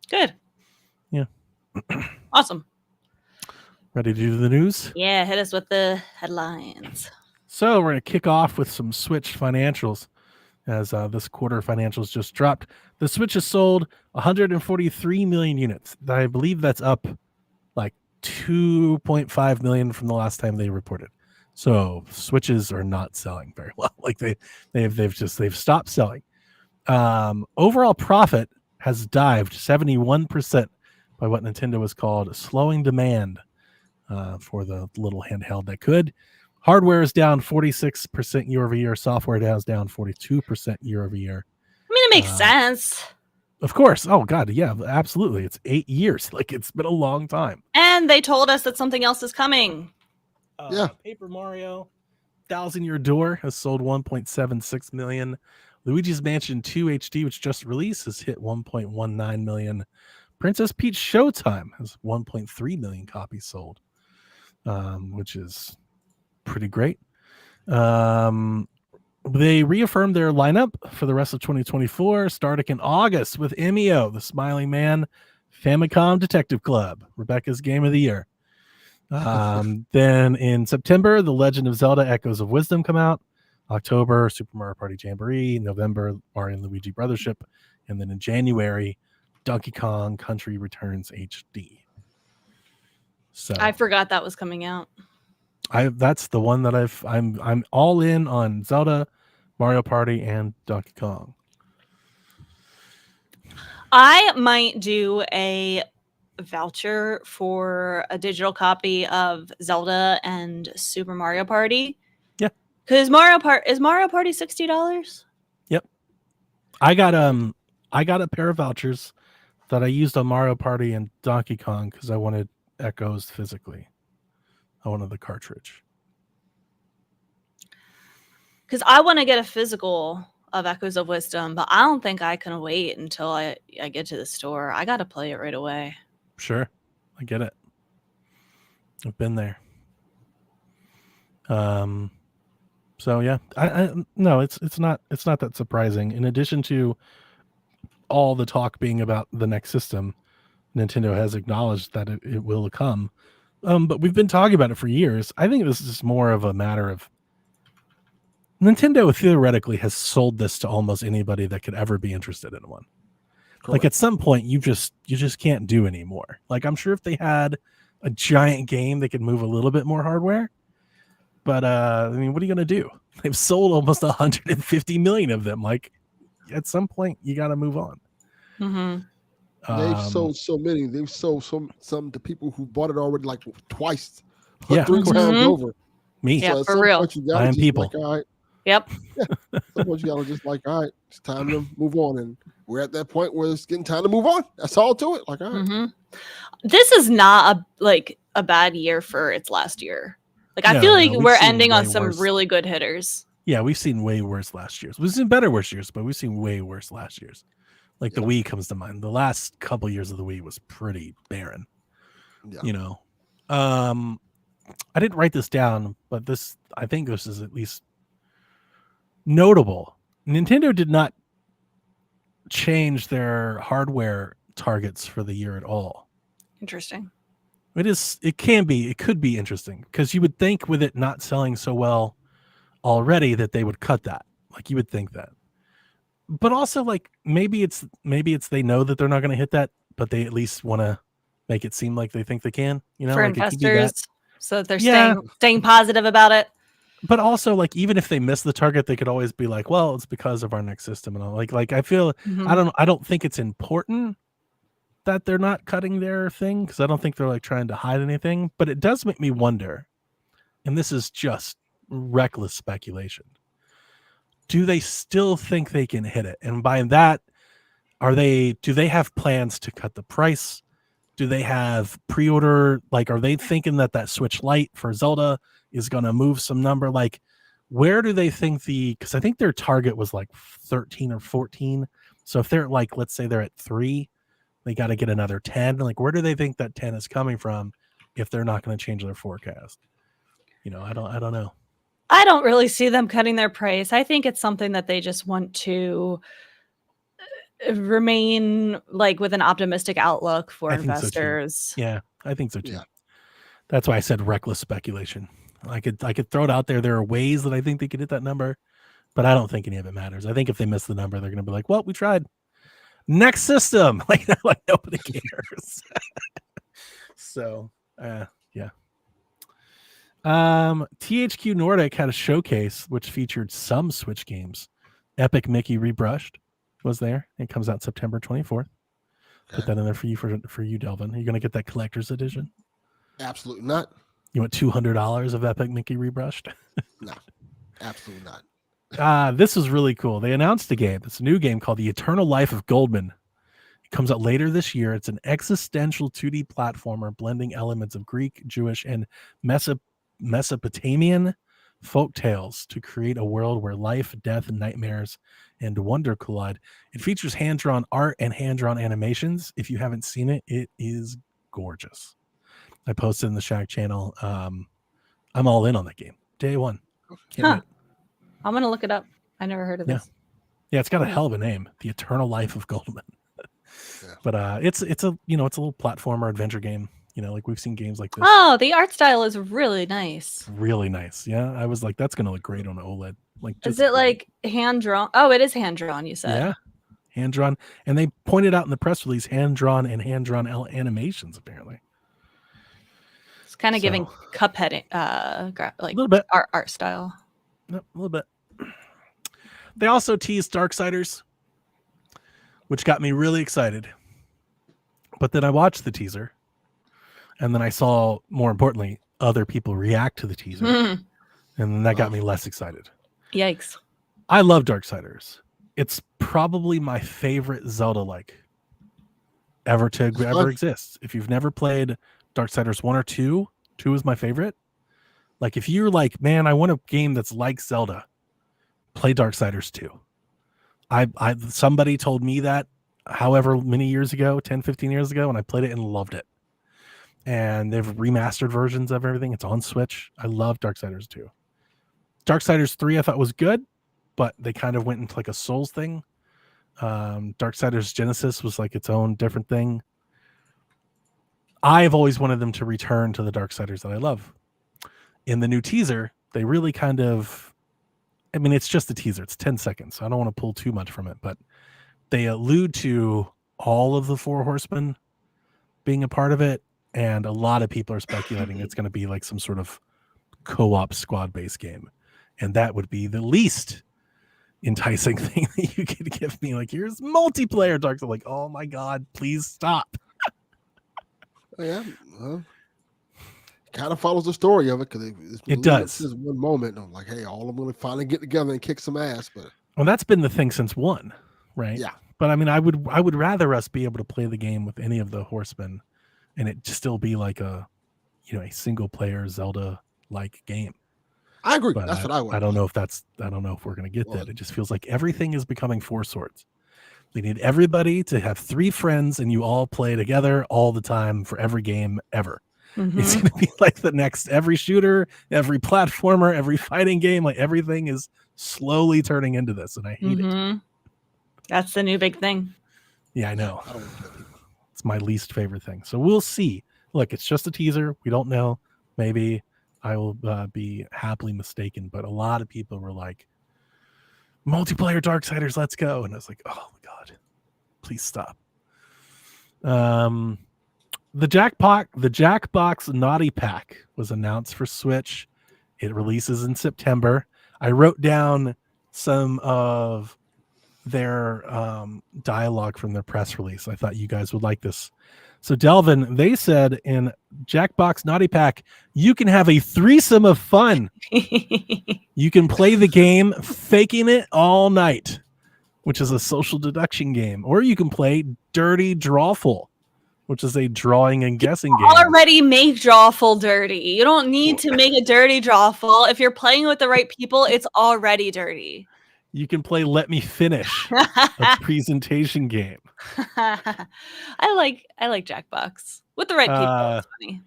Good. Yeah. Awesome. Ready to do the news? Yeah, hit us with the headlines. So we're going to kick off with some Switch financials, as this quarter financials just dropped. The Switch has sold 143 million units. I believe that's up like 2.5 million from the last time they reported. So Switches are not selling very well. Like they've stopped selling. Overall profit has dived 71% by what Nintendo has called slowing demand for the little handheld that could. Hardware is down 46% year over year. Software is down 42% year over year. I mean, it makes sense. Of course. Oh God, yeah, absolutely. It's 8 years. Like it's been a long time. And they told us that something else is coming. Yeah. Paper Mario, Thousand Year Door has sold 1.76 million. Luigi's Mansion 2 HD, which just released, has hit 1.19 million. Princess Peach Showtime has 1.3 million copies sold, which is pretty great. They reaffirmed their lineup for the rest of 2024, starting in August with Emio, the Smiling Man, Famicom Detective Club, Rebecca's Game of the Year. Then in September, The Legend of Zelda Echoes of Wisdom come out. October, Super Mario Party Jamboree. November, Mario and Luigi Brothership. And then in January, Donkey Kong Country Returns HD. So I forgot that was coming out. that's the one that I'm all in on: Zelda, Mario Party, and Donkey Kong. I might do a voucher for a digital copy of Zelda and Super Mario Party. Yeah. Because is Mario Party $60? Yep. I got a pair of vouchers that I used on Mario Party and Donkey Kong because I wanted Echoes physically. I wanted the cartridge. Because I want to get a physical of Echoes of Wisdom, but I don't think I can wait until I get to the store. I got to play it right away. Sure. I get it. I've been there. So yeah, I no, it's not that surprising. In addition to all the talk being about the next system, Nintendo has acknowledged that it will come. But we've been talking about it for years. I think this is more of a matter of Nintendo theoretically has sold this to almost anybody that could ever be interested in one. Like at some point, you just can't do anymore. Like I'm sure if they had a giant game, they could move a little bit more hardware. But I mean, what are you gonna do? They've sold almost 150 million of them. Like at some point, you got to move on. Mm-hmm. They've sold so many. They've sold some to people who bought it already like twice, Yeah, 3 of course. times Mhm. over. Me, Yeah, So at for some real. point you gotta Buying just people. like, all right. Yep. At some point you gotta just like, all right, it's time to move on. And we're at that point where it's getting time to move on. That's all to it. Like, all right. Mm-hmm. This is not a bad year for its last year. Like I feel No, like we've we're seen ending on way some worse. really good hitters. Yeah, we've seen way worse last years. We've seen better worse years, but we've seen way worse last years. Like the Wii comes to mind. The last couple years of the Wii was pretty barren. Yeah. You know, I didn't write this down, but I think this is at least notable. Nintendo did not change their hardware targets for the year at all. Interesting. It could be interesting because you would think with it not selling so well already that they would cut that. Like you would think that. But also like maybe it's they know that they're not going to hit that, but they at least want to make it seem like they think they can, you know, For like it could be that. investors, so that they're Yeah. staying positive about it. But also like even if they miss the target, they could always be like, well, it's because of our next system and all. Like I feel Mhm. I don't think it's important that they're not cutting their thing because I don't think they're like trying to hide anything, but it does make me wonder, and this is just reckless speculation. Do they still think they can hit it? And by that, do they have plans to cut the price? Do they have pre-order? Like, are they thinking that Switch Lite for Zelda is going to move some number? Like, where do they think because I think their target was like 13 or 14. So if they're like, let's say they're at 3, they got to get another 10. Like, where do they think that 10 is coming from if they're not going to change their forecast? You know, I don't know. I don't really see them cutting their price. I think it's something that they just want to remain like with an optimistic outlook for I think so, too. investors. Yeah, I think so too. Yeah. That's why I said reckless speculation. I could throw it out there. There are ways that I think they could hit that number, but I don't think any of it matters. I think if they miss the number, they're going to be like, well, we tried. Next system. Like nobody cares. So, yeah. THQ Nordic had a showcase which featured some Switch games. Epic Mickey Rebrushed was there. It comes out September 24th. Put that in there for you, Delvin. Are you going to get that collector's edition? Absolutely not. You want $200 of Epic Mickey Rebrushed? No, absolutely not. This was really cool. They announced a game. It's a new game called The Eternal Life of Goldman. It comes out later this year. It's an existential 2D platformer blending elements of Greek, Jewish, and Mesopotamian folk tales to create a world where life, death, nightmares, and wonder collide. It features hand-drawn art and hand-drawn animations. If you haven't seen it, it is gorgeous. I posted in the Shack channel. I'm all in on that game. Day one. Can't wait. I'm gonna look it up. I never heard of this. Yeah, it's got a hell of a name. The Eternal Life of Goldman. Yeah. But it's a little platformer adventure game. You know, like we've seen games like this. Oh, the art style is really nice. Really nice. Yeah, I was like, that's gonna look great on OLED. Like, Is just it like hand drawn? Oh, it is hand drawn. You said. yeah, hand drawn, and they pointed out in the press release hand drawn animations. Apparently, It's kind of So- giving Cuphead, a like little bit. art style. Yep, a little bit. They also teased Darksiders, which got me really excited. But then I watched the teaser, and then I saw, more importantly, other people react to the teaser, and then that got me less excited. Yikes. I love Darksiders. It's probably my favorite Zelda-like ever exist. If you've never played Darksiders 1 or 2, 2 is my favorite. Like, if you're like, man, I want a game that's like Zelda, play Darksiders 2. Somebody told me that however many years ago, 10, 15 years ago, and I played it and loved it. And they've remastered versions of everything. It's on Switch. I love Darksiders 2. Darksiders 3 I thought was good, but they kind of went into like a Souls thing. Darksiders Genesis was like its own different thing. I've always wanted them to return to the Darksiders that I love. In the new teaser, they really kind of, I mean, it's just a teaser. It's 10 seconds. So I don't want to pull too much from it, but they allude to all of the Four Horsemen being a part of it, and a lot of people are speculating it's going to be like some sort of co-op squad-based game, and that would be the least enticing thing that you could give me. Like, here's multiplayer Dark Souls. Like, oh my god, please stop. Yeah, kind of follows the story of it because It does. There's one moment I'm like, hey, all of them going to finally get together and kick some ass. But Well, that's been the thing since 1, right? yeah, But I mean, I would rather us be able to play the game with any of the horsemen, and it just still be like a single player Zelda like game. I agree. But That's what I want. I don't know if we're gonna get that. It just feels like everything is becoming Four Swords. They need everybody to have 3 friends, and you all play together all the time for every game ever. It's Mhm. gonna be like the next every shooter, every platformer, every fighting game. Like everything is slowly turning into this, and I hate it. Mhm. That's the new big thing. Yeah, I know. I don't want to kill people. It's my least favorite thing. So we'll see. Look, it's just a teaser. We don't know. Maybe I will be happily mistaken. But a lot of people were like, multiplayer Darksiders, let's go. And I was like, oh my God, please stop. The Jackbox Naughty Pack was announced for Switch. It releases in September. I wrote down some of their dialogue from their press release. I thought you guys would like this. So Delvin, they said in Jackbox Naughty Pack, you can have a threesome of fun. You can play the game Faking It All Night, which is a social deduction game, or you can play Dirty Drawful, which is a drawing and guessing game. Already make Drawful dirty. You don't need to make a dirty Drawful. If you're playing with the right people, it's already dirty. You can play Let Me Finish, a presentation game. I like Jackbox with the right people. It's funny.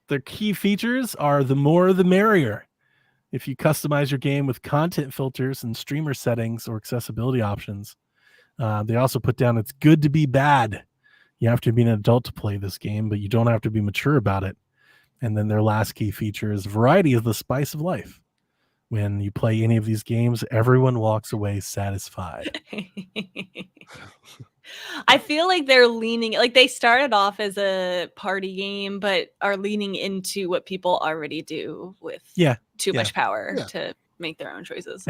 Their key features are the more the merrier. If you customize your game with content filters and streamer settings or accessibility options, they also put down it's good to be bad. You have to be an adult to play this game, but you don't have to be mature about it. And then their last key feature is variety is the spice of life. When you play any of these games, everyone walks away satisfied. I feel like they're leaning, like they started off as a party game, but are leaning into what people already do with too much power to make their own choices.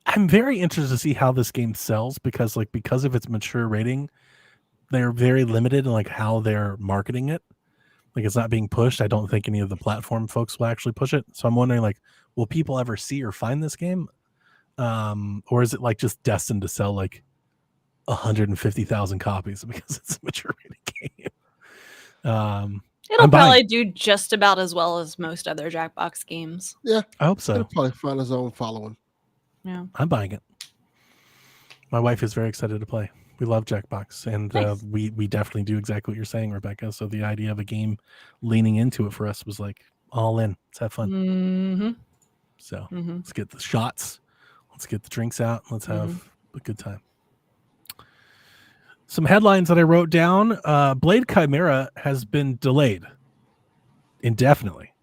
I'm very interested to see how this game sells because of its mature rating, they're very limited in like how they're marketing it. Like it's not being pushed. I don't think any of the platform folks will actually push it. So I'm wondering, like, will people ever see or find this game? Or is it like just destined to sell like 150,000 copies because it's a mature rated game? It'll probably do just about as well as most other Jackbox games. Yeah, I hope so. It'll probably find his own following. Yeah, I'm buying it. My wife is very excited to play. We love Jackbox, and nice. we definitely do exactly what you're saying, Rebecca. So the idea of a game leaning into it for us was like all in. Let's have fun. Mm-hmm. So let's get the shots. Let's get the drinks out. Let's have a good time. Some headlines that I wrote down. Blade Chimera has been delayed indefinitely.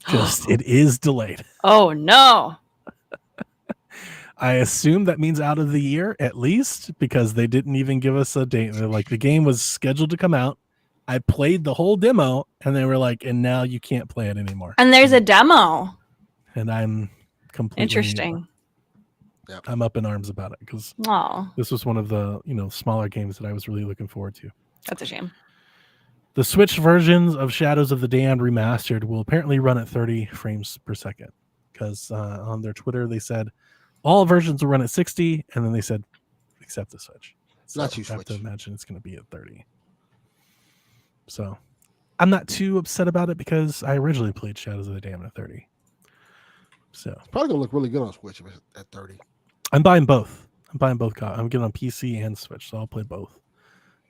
It is delayed. Oh, no. I assume that means out of the year at least, because they didn't even give us a date. They're like, the game was scheduled to come out. I played the whole demo, and they were like, and now you can't play it anymore. And there's a demo. And I'm completely Interesting. I'm up in arms about it because Oh, this was one of the smaller games that I was really looking forward to. that's a shame. The Switch versions of Shadows of the Damned Remastered will apparently run at 30 frames per second because on their Twitter they said all versions will run at 60, and then they said except the Switch. So Not you, I have to Switch. imagine it's going to be at 30. So I'm not too upset about it because I originally played Shadows of the Damned at 30. So It's probably gonna look really good on Switch if it's at 30. I'm buying both. I'm getting on PC and Switch, so I'll play both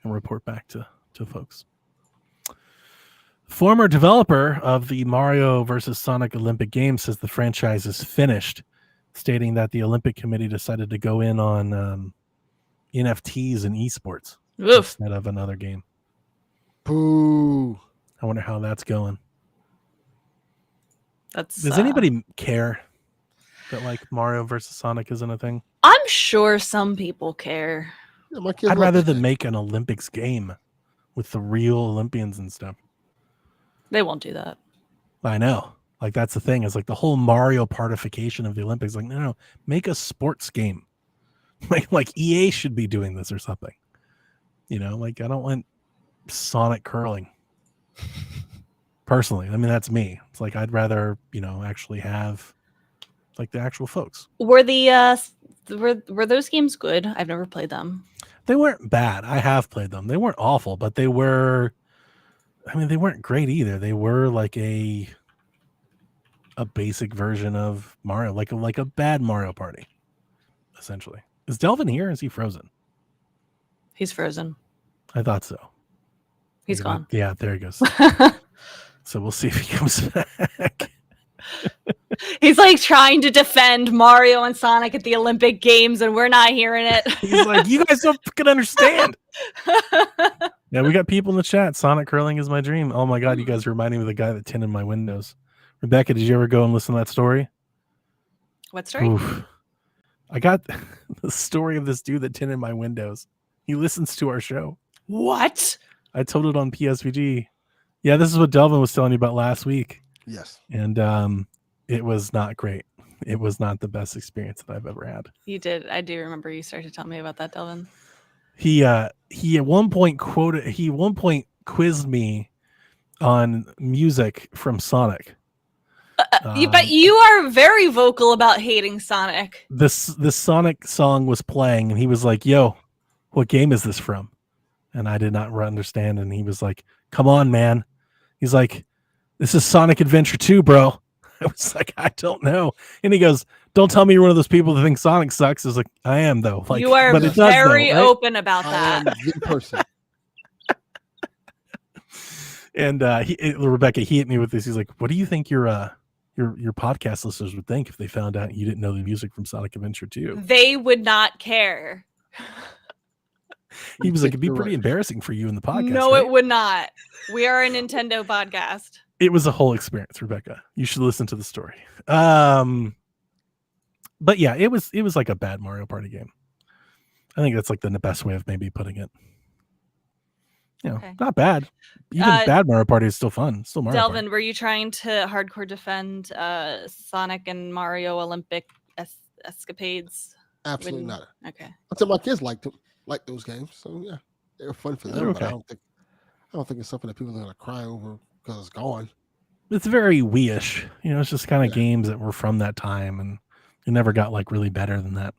and report back to folks. Former developer of the Mario vs. Sonic Olympic Games says the franchise is finished, stating that the Olympic Committee decided to go in on NFTs and esports Oof. instead of another game. Boo. I wonder how that's going. Does anybody care that like Mario versus Sonic isn't a thing? I'm sure some people care. Yeah, my kids I'd love rather that them game. make an Olympics game with the real Olympians and stuff. They won't do that. I know. Like that's the thing. Is like the whole Mario partification of the Olympics. Like no, make a sports game. Like EA should be doing this or something. Like I don't want Sonic curling. Personally, I mean that's me. It's like I'd rather actually have like the actual folks. Were were those games good? I've never played them. They weren't bad. I have played them. They weren't awful, but they were. I mean, they weren't great either. They were like a basic version of Mario, like a bad Mario Party, essentially. Is Delvin here? Or is he frozen? He's frozen. I thought so. He's gone. Yeah, there he goes. So we'll see if he comes back. He's like trying to defend Mario and Sonic at the Olympic Games, and we're not hearing it. He's like, you guys don't fucking understand. Yeah, we got people in the chat. Sonic curling is my dream. Oh my god, you guys are reminding me of the guy that tinted my windows. Rebecca, did you ever go and listen to that story? What story? Oof. I got the story of this dude that tinted my windows. He listens to our show. What? I told it on PSVG. Yeah, this is what Delvin was telling you about last week. Yes. And it was not great. It was not the best experience that I've ever had. You did. I do remember you started to tell me about that, Delvin. He at one point quizzed me on music from Sonic. But you are very vocal about hating Sonic. This Sonic song was playing, and he was like, "Yo, what game is this from?" And I did not understand. And he was like, "Come on, man." He's like, "This is Sonic Adventure 2, bro." I was like, "I don't know." And he goes, "Don't tell me you're one of those people that think Sonic sucks." I was like, "I am though." Like, you are but it does, very though, right? open about I that. am the person. And Rebecca, he hit me with this. He's like, "What do you think your podcast listeners would think if they found out you didn't know the music from Sonic Adventure 2?" They would not care. He was like, "It'd be You're pretty right. embarrassing for you in the podcast." No, right? it would not. We are a Nintendo podcast. It was a whole experience, Rebecca. You should listen to the story. But yeah, it was like a bad Mario Party game. I think that's like the best way of maybe putting it. Okay. Not bad. Even bad Mario Party is still fun. Still Mario Delvin, Party. were you trying to hardcore defend Sonic and Mario Olympic escapades? Absolutely not. Okay. I tell my kids like those games, so yeah, they were fun for them. They're But I okay. don't think it's something that people are gonna cry over because it's gone. It's very Wii-ish. It's just kind of Yeah. games that were from that time, and it never got like really better than that.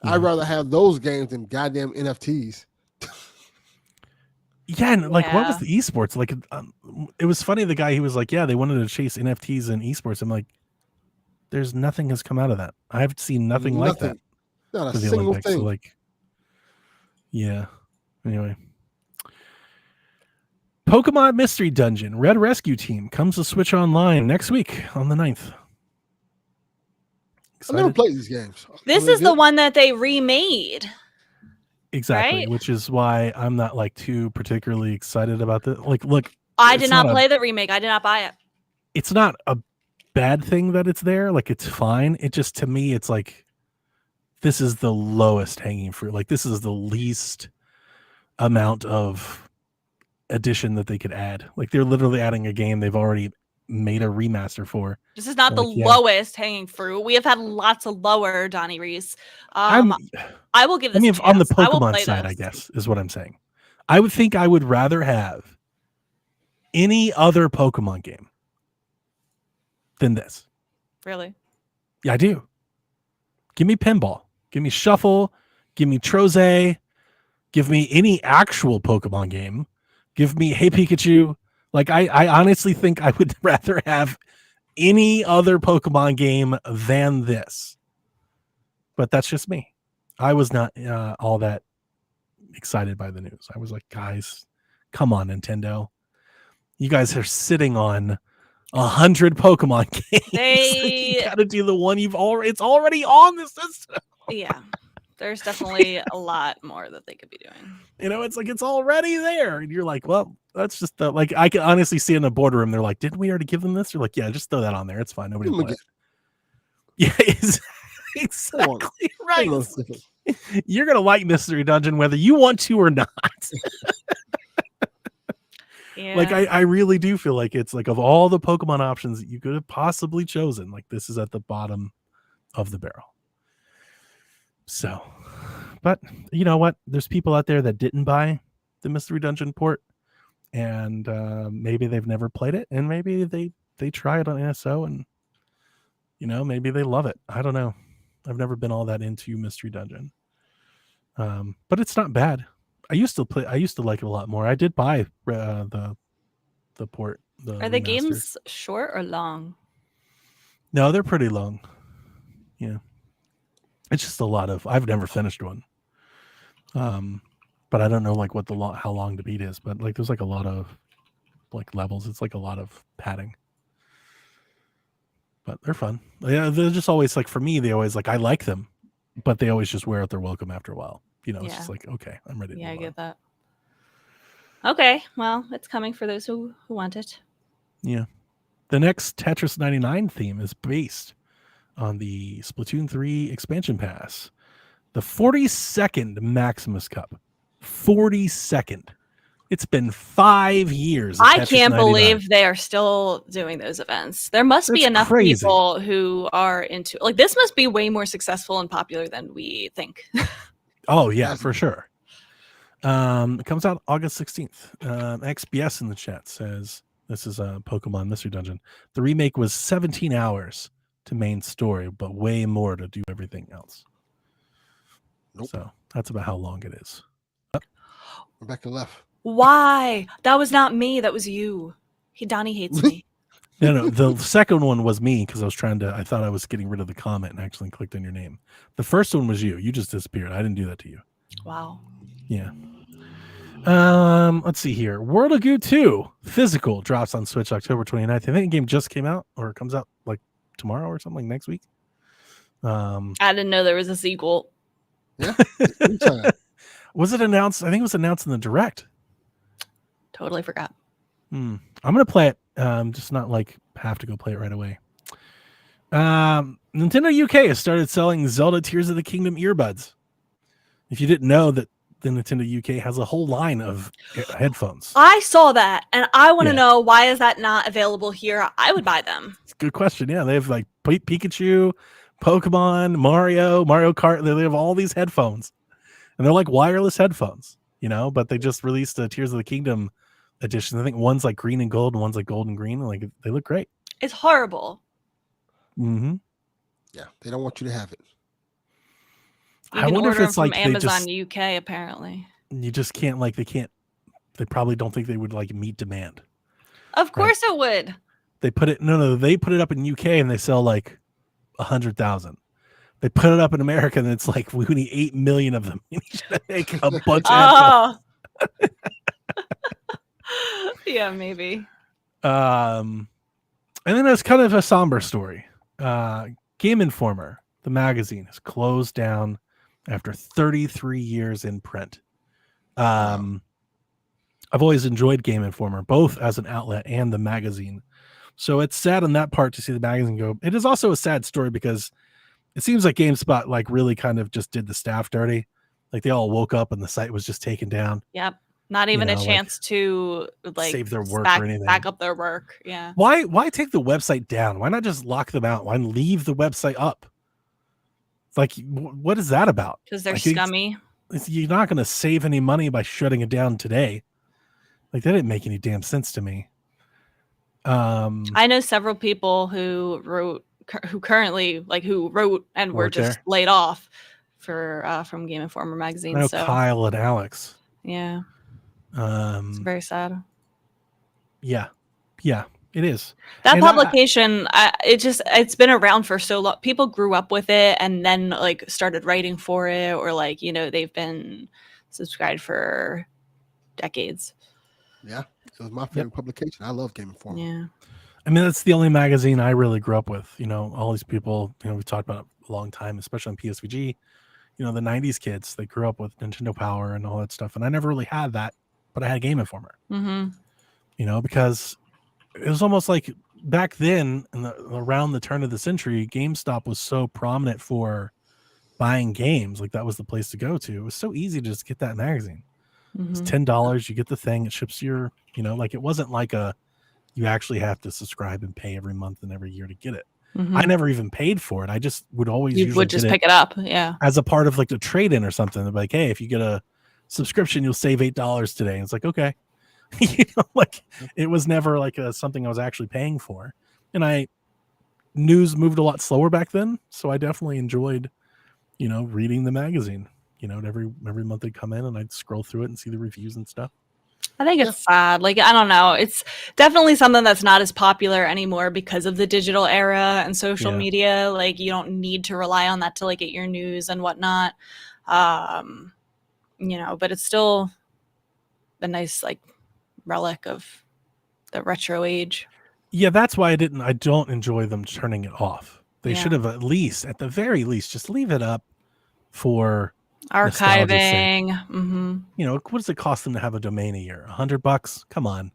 I'd rather have those games than goddamn NFTs. Yeah, and like, what was Yeah. the esports? Like, it was funny. The guy, he was like, "Yeah, they wanted to chase NFTs and esports." I'm like, "There's nothing has come out of that. I've seen nothing like that Not for a the single Olympics." So thing. like, yeah. Anyway, Pokemon Mystery Dungeon Red Rescue Team comes to Switch Online next week on the 9th. I never Excited? played these games. This Are they is the good? one that they remade. Exactly, right? which is why I'm not like too particularly excited about this. Like, look, I It's did not not a- play the remake. I did not buy it. it's not a bad thing that it's there. Like, it's fine. It just, to me, it's like, this is the lowest hanging fruit. Like, this is the least amount of addition that they could add. Like, they're literally adding a game they've already made a remaster for. This is not the Like, yeah. lowest hanging fruit. We have had lots of lower, Donnie Reese. I will give this. I mean, a on the chance. I will Pokemon play side, I this. guess, is what I'm saying. I would think I would rather have any other Pokemon game than this. Really? Yeah, I do. Give me Pinball. Give me Shuffle. Give me Troze. Give me any actual Pokemon game. Give me Hey Pikachu. Like, I honestly think I would rather have any other Pokemon game than this. But that's just me. I was not all that excited by the news. I was like, guys, come on, Nintendo. You guys are sitting on 100 Pokemon games. They- You gotta do the one it's already on the system. Yeah. There's definitely a lot more that they could be doing. It's like it's already there. And you're like, well, that's just I can honestly see in the boardroom, they're like, didn't we already give them this? You're like, yeah, just throw that on there. It's fine. Nobody will Look play at- it. Yeah, exactly Come on. right. Hang on a second. You're gonna like Mystery Dungeon whether you want to or not. Yeah. Like I really do feel like it's like of all the Pokemon options that you could have possibly chosen, like this is at the bottom of the barrel. So, but you know what? There's people out there that didn't buy the Mystery Dungeon port, and maybe they've never played it, and maybe they try it on NSO, and maybe they love it. I don't know. I've never been all that into Mystery Dungeon, but it's not bad. I used to like it a lot more. I did buy the port. Are the remaster. games short or long? No, they're pretty long. Yeah, it's just a lot of. I've never finished one, but I don't know like what how long the beat is. But like, there's like a lot of like levels. It's like a lot of padding, but they're fun. Yeah, they're just always like for me. They always like I like them, but they always just wear out their welcome after a while. It's Yeah. just like okay, I'm ready. To Yeah, I move on. get that. Okay, well, it's coming for those who want it. Yeah. The next Tetris 99 theme is based on the Splatoon 3 expansion pass. The 42nd Maximus Cup. 42nd. It's been 5 years. of I Tetris can't 99. believe they are still doing those events. There must be That's enough crazy. people who are into like this must be way more successful and popular than we think. Oh, yeah, for sure. It comes out August 16th. XBS in the chat says this is a Pokemon Mystery Dungeon. The remake was 17 hours to main story, but way more to do everything else. Nope. So that's about how long it is. We're back to left. Why? That was not me. That was you. Donnie hates me. No, the second one was me because I thought I was getting rid of the comment and actually clicked on your name. The first one was you. You just disappeared. I didn't do that to you. Wow. Yeah. Let's see here. World of Goo 2 Physical drops on Switch October 29th. I think the game just came out or it comes out like tomorrow or something, like next week. I didn't know there was a sequel. Yeah. Anytime. Was it announced? I think it was announced in the Direct. Totally forgot. I'm gonna play it. Just not like have to go play it right away. Nintendo UK has started selling Zelda Tears of the Kingdom earbuds. If you didn't know that the Nintendo UK has a whole line of headphones. I saw that and I want to Yeah. know why is that not available here? I would buy them. It's a good question. Yeah, they have like Pikachu, Pokemon, Mario Kart. They have all these headphones, and they're like wireless headphones, but they just released a Tears of the Kingdom edition. I think one's like green and gold, and one's like gold and green. And like they look great. It's horrible. Mm-hmm. Yeah, they don't want you to have it. You I can wonder if order it's them from like they Amazon just UK apparently. you just can't like they probably don't think they would like meet demand. Of course it would. They put it they put it up in UK and they sell like 100,000. They put it up in America and it's like we need 8 million of them. You need to make a bunch of headphones. Oh. Yeah, maybe. And then it's kind of a somber story. Game Informer, the magazine, has closed down after 33 years in print. I've always enjoyed Game Informer, both as an outlet and the magazine. So it's sad on that part to see the magazine go. It is also a sad story because it seems like GameSpot like really kind of just did the staff dirty. Like they all woke up and the site was just taken down. Yep. Not even a like, chance to like save their work back, or anything. back up their work. Yeah. Why take the website down? Why not just lock them out? Why leave the website up? Like, what is that about? Because they're Like, scummy. You're not going to save any money by shutting it down today. Like, that didn't make any damn sense to me. I know several people who wrote and were Worked just there? laid off from Game Informer magazine. I know So Kyle and Alex. yeah, it's very sad. Yeah, it is. That And publication, it's been around for so long. People grew up with it and then like started writing for it, or like they've been subscribed for decades. Yeah, it was my favorite publication. I love Game Informer. Yeah. I mean, that's the only magazine I really grew up with. All these people, we've talked about it a long time, especially on PSVG. The 90s kids, they grew up with Nintendo Power and all that stuff. And I never really had that, but I had Game Informer, Mm-hmm. because it was almost like back then, around the turn of the century, GameStop was so prominent for buying games, like that was the place to go to. It was so easy to just get that magazine. It's Mhm. $10. You get the thing. It ships to your, like it wasn't like you actually have to subscribe and pay every month and every year to get it. Mhm. I never even paid for it. I just would always You usually would just get pick it up. Yeah. as a part of like the trade-in or something. They're like, hey, if you get a subscription, you'll save $8 today. And it's like, okay. Like it was never like something I was actually paying for. And news moved a lot slower back then. So I definitely enjoyed, reading the magazine. Every month they'd come in and I'd scroll through it and see the reviews and stuff. I think it's sad. Like, I don't know. It's definitely something that's not as popular anymore because of the digital era and social Yeah. media. Like, you don't need to rely on that to like get your news and whatnot. But it's still a nice like relic of the retro age. Yeah, that's why I don't enjoy them turning it off. They Yeah. should have at the very least, just leave it up for nostalgia's sake. Archiving. Mm-hmm. What does it cost them to have a domain a year? $100? Come on.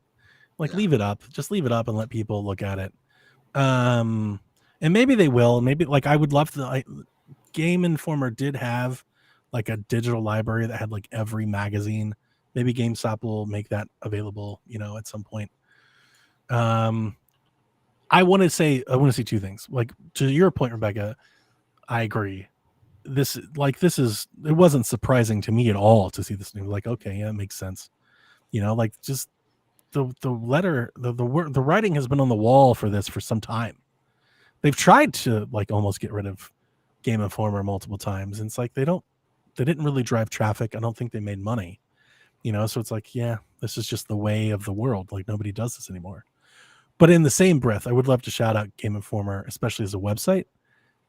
Like leave it up. Just leave it up and let people look at it. And maybe they will. Maybe like I would love to Game Informer did have like a digital library that had like every magazine. Maybe GameStop will make that available, at some point. I want to say two things. Like to your point, Rebecca, I agree. It wasn't surprising to me at all to see this new. Like, okay, yeah, it makes sense. Like just the letter, the writing has been on the wall for this for some time. They've tried to like almost get rid of Game Informer multiple times, and it's like they didn't really drive traffic. I don't think they made money. So it's like, yeah, this is just the way of the world. Like nobody does this anymore. But in the same breath, I would love to shout out Game Informer, especially as a website,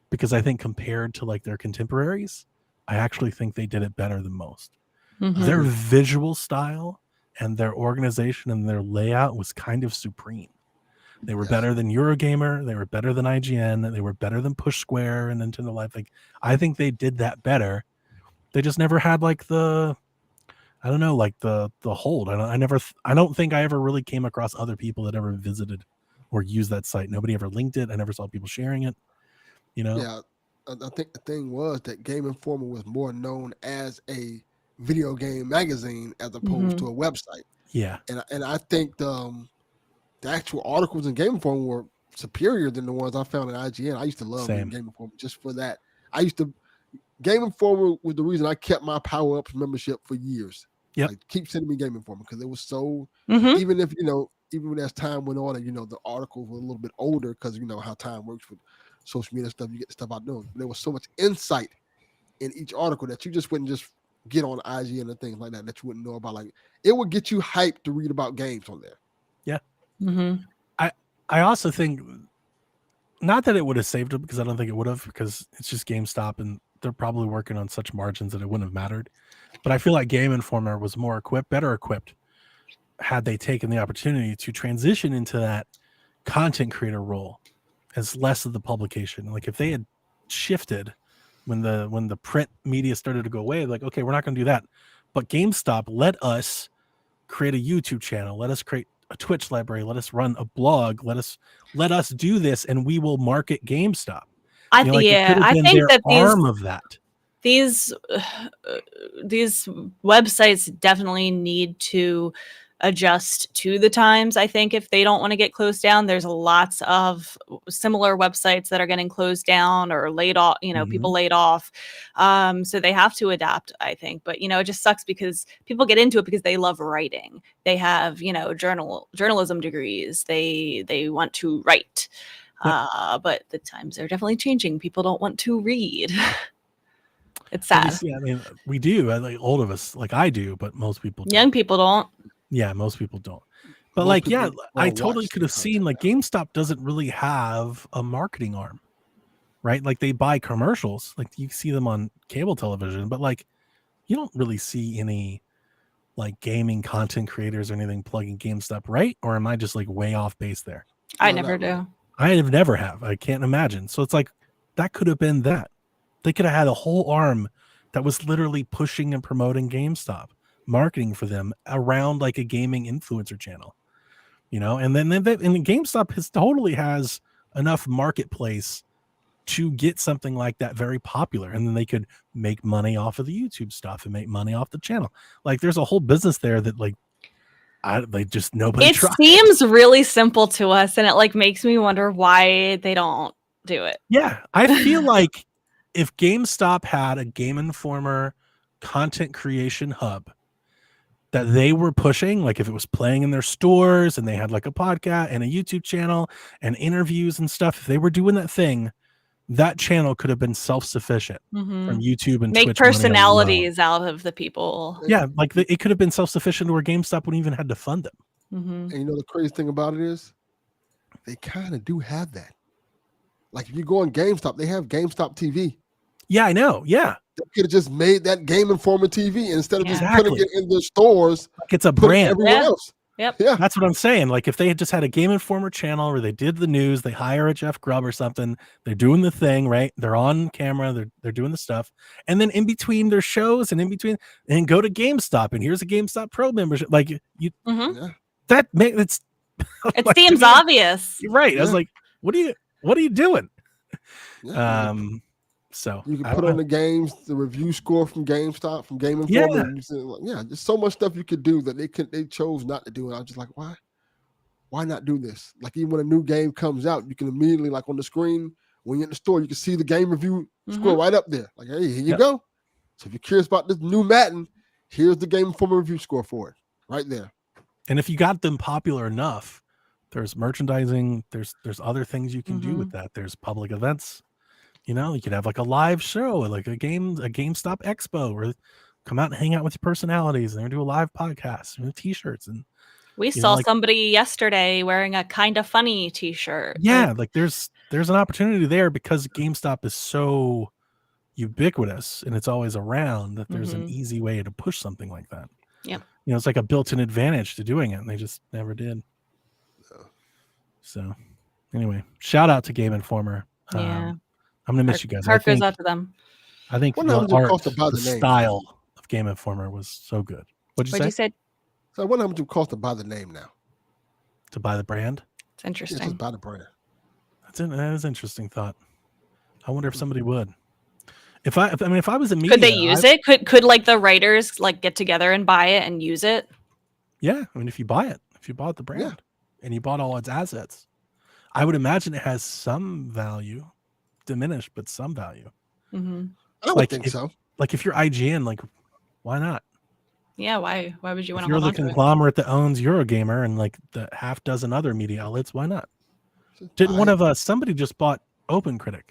because I think compared to like their contemporaries, I actually think they did it better than most. Mm-hmm. Their visual style and their organization and their layout was kind of supreme. They were better than Eurogamer. They were better than IGN. They were better than Push Square and Nintendo Life. Like I think they did that better. They just never had like the hold. I don't think I ever really came across other people that ever visited or used that site. Nobody ever linked it. I never saw people sharing it. Yeah, I think the thing was that Game Informer was more known as a video game magazine as opposed to a website. Yeah, and I think the actual articles in Game Informer were superior than the ones I found in IGN. I used to love Game Informer just for that. Game Informer was the reason I kept my Power Ups membership for years. Yep. Like, keep sending me Game Informer because it was so. Mm-hmm. Even as time went on, and the articles were a little bit older because how time works with social media stuff. You get the stuff out there. There was so much insight in each article that you just wouldn't just get on IGN and things like that you wouldn't know about. Like it would get you hyped to read about games on there. Yeah. Mm-hmm. I also think not that it would have saved it because I don't think it would have because it's just GameStop and they're probably working on such margins that it wouldn't have mattered. But I feel like Game Informer was better equipped had they taken the opportunity to transition into that content creator role as less of the publication. Like if they had shifted when the print media started to go away, like, okay, we're not going to do that. But GameStop, let us create a YouTube channel. Let us create a Twitch library. Let us run a blog. Let us do this, and we will market GameStop. I think that arm of that. These websites definitely need to adjust to the times. I think if they don't want to get closed down, there's lots of similar websites that are getting closed down or laid off, people laid off. So they have to adapt, I think. But, it just sucks because people get into it because they love writing. They have, journalism degrees. They want to write. Yep. But the times are definitely changing. People don't want to read. It's sad. Yeah, I mean, we do. Like old of us, like I do, but most people don't. Young people don't. Yeah, most people don't. But I totally could have seen like GameStop doesn't really have a marketing arm, right? Like they buy commercials, like you see them on cable television, but like you don't really see any like gaming content creators or anything plugging GameStop, right? Or am I just like way off base there? I never do. I never have. I can't imagine. So it's like that could have been that. They could have had a whole arm that was literally pushing and promoting GameStop, marketing for them around like a gaming influencer channel, and then GameStop totally has enough marketplace to get something like that very popular, and then they could make money off of the YouTube stuff and make money off the channel. Like there's a whole business there that like just nobody It tried. seems really simple to us, and it like makes me wonder why they don't do it. Yeah, I feel like if GameStop had a Game Informer content creation hub that they were pushing, like if it was playing in their stores and they had like a podcast and a YouTube channel and interviews and stuff, if they were doing that thing, that channel could have been self-sufficient from YouTube and Make Twitch money alone. personalities out of the people. Yeah, like it could have been self-sufficient where GameStop wouldn't even had to fund them. And you know the crazy thing about it is, they kind of do have that. Like if you go on GameStop, they have GameStop TV. Yeah, I know. Yeah, They could have just made that Game Informer TV instead of just Exactly. putting it in the stores. like it's a Put it brand. everywhere Yeah. else. Yep. Yeah. That's what I'm saying. Like if they had just had a Game Informer channel where they did the news, they hire a Jeff Grubb or something, they're doing the thing, right? They're on camera, they're doing the stuff. And then in between their shows and in between, and go to GameStop and here's a GameStop Pro membership. Like you Yeah. that makes it's It like, to seems me, obvious. you're right. I was Yeah. like, what are you doing? Yeah. So You can I put don't on know. the games, the review score from GameStop, from Game Yeah. Informer. And you say, like, yeah, there's so much stuff you could do that they chose not to do. And I was just like, why not do this? Like even when a new game comes out, you can immediately, like on the screen, when you're in the store, you can see the game review score right up there. Like, hey, here you Yep. go. So if you're curious about this new Madden, here's the Game Informer review score for it, right there. And if you got them popular enough, there's merchandising, there's other things you can do with that. There's public events. You know, you could have like a live show, like a GameStop Expo, where come out and hang out with your personalities and do a live podcast and t-shirts. And We You know, saw like- somebody yesterday wearing a kind of funny t-shirt. yeah, like there's an opportunity there because GameStop is so ubiquitous and it's always around that there's an easy way to push something like that. Yep. You know, it's like a built-in advantage to doing it, and they just never did. So anyway, shout out to Game Informer. Yeah. I'm gonna miss you guys. Heart goes out to them. I think Wonder how the much it art, cost to buy the the name. style of Game Informer was so good. What'd you What'd say? you say? So I wonder how much it would cost to buy the name now. To buy the brand? It's Yeah, interesting. just buy the brand. That is an interesting thought. I wonder if somebody would. If I was a media, Could they use it? Could like the writers like get together and buy it and use it? Yeah, I mean, if you bought the brand and you bought all its assets, I would imagine it has some value, diminished, but some value. Mm-hmm. I would Like, think if- so. Like if you're IGN, like why not? Yeah. Why would you want If to you're hold the on to it? conglomerate that owns Eurogamer and like the half dozen other media outlets, why not? Didn't one I- of us? Somebody just bought OpenCritic.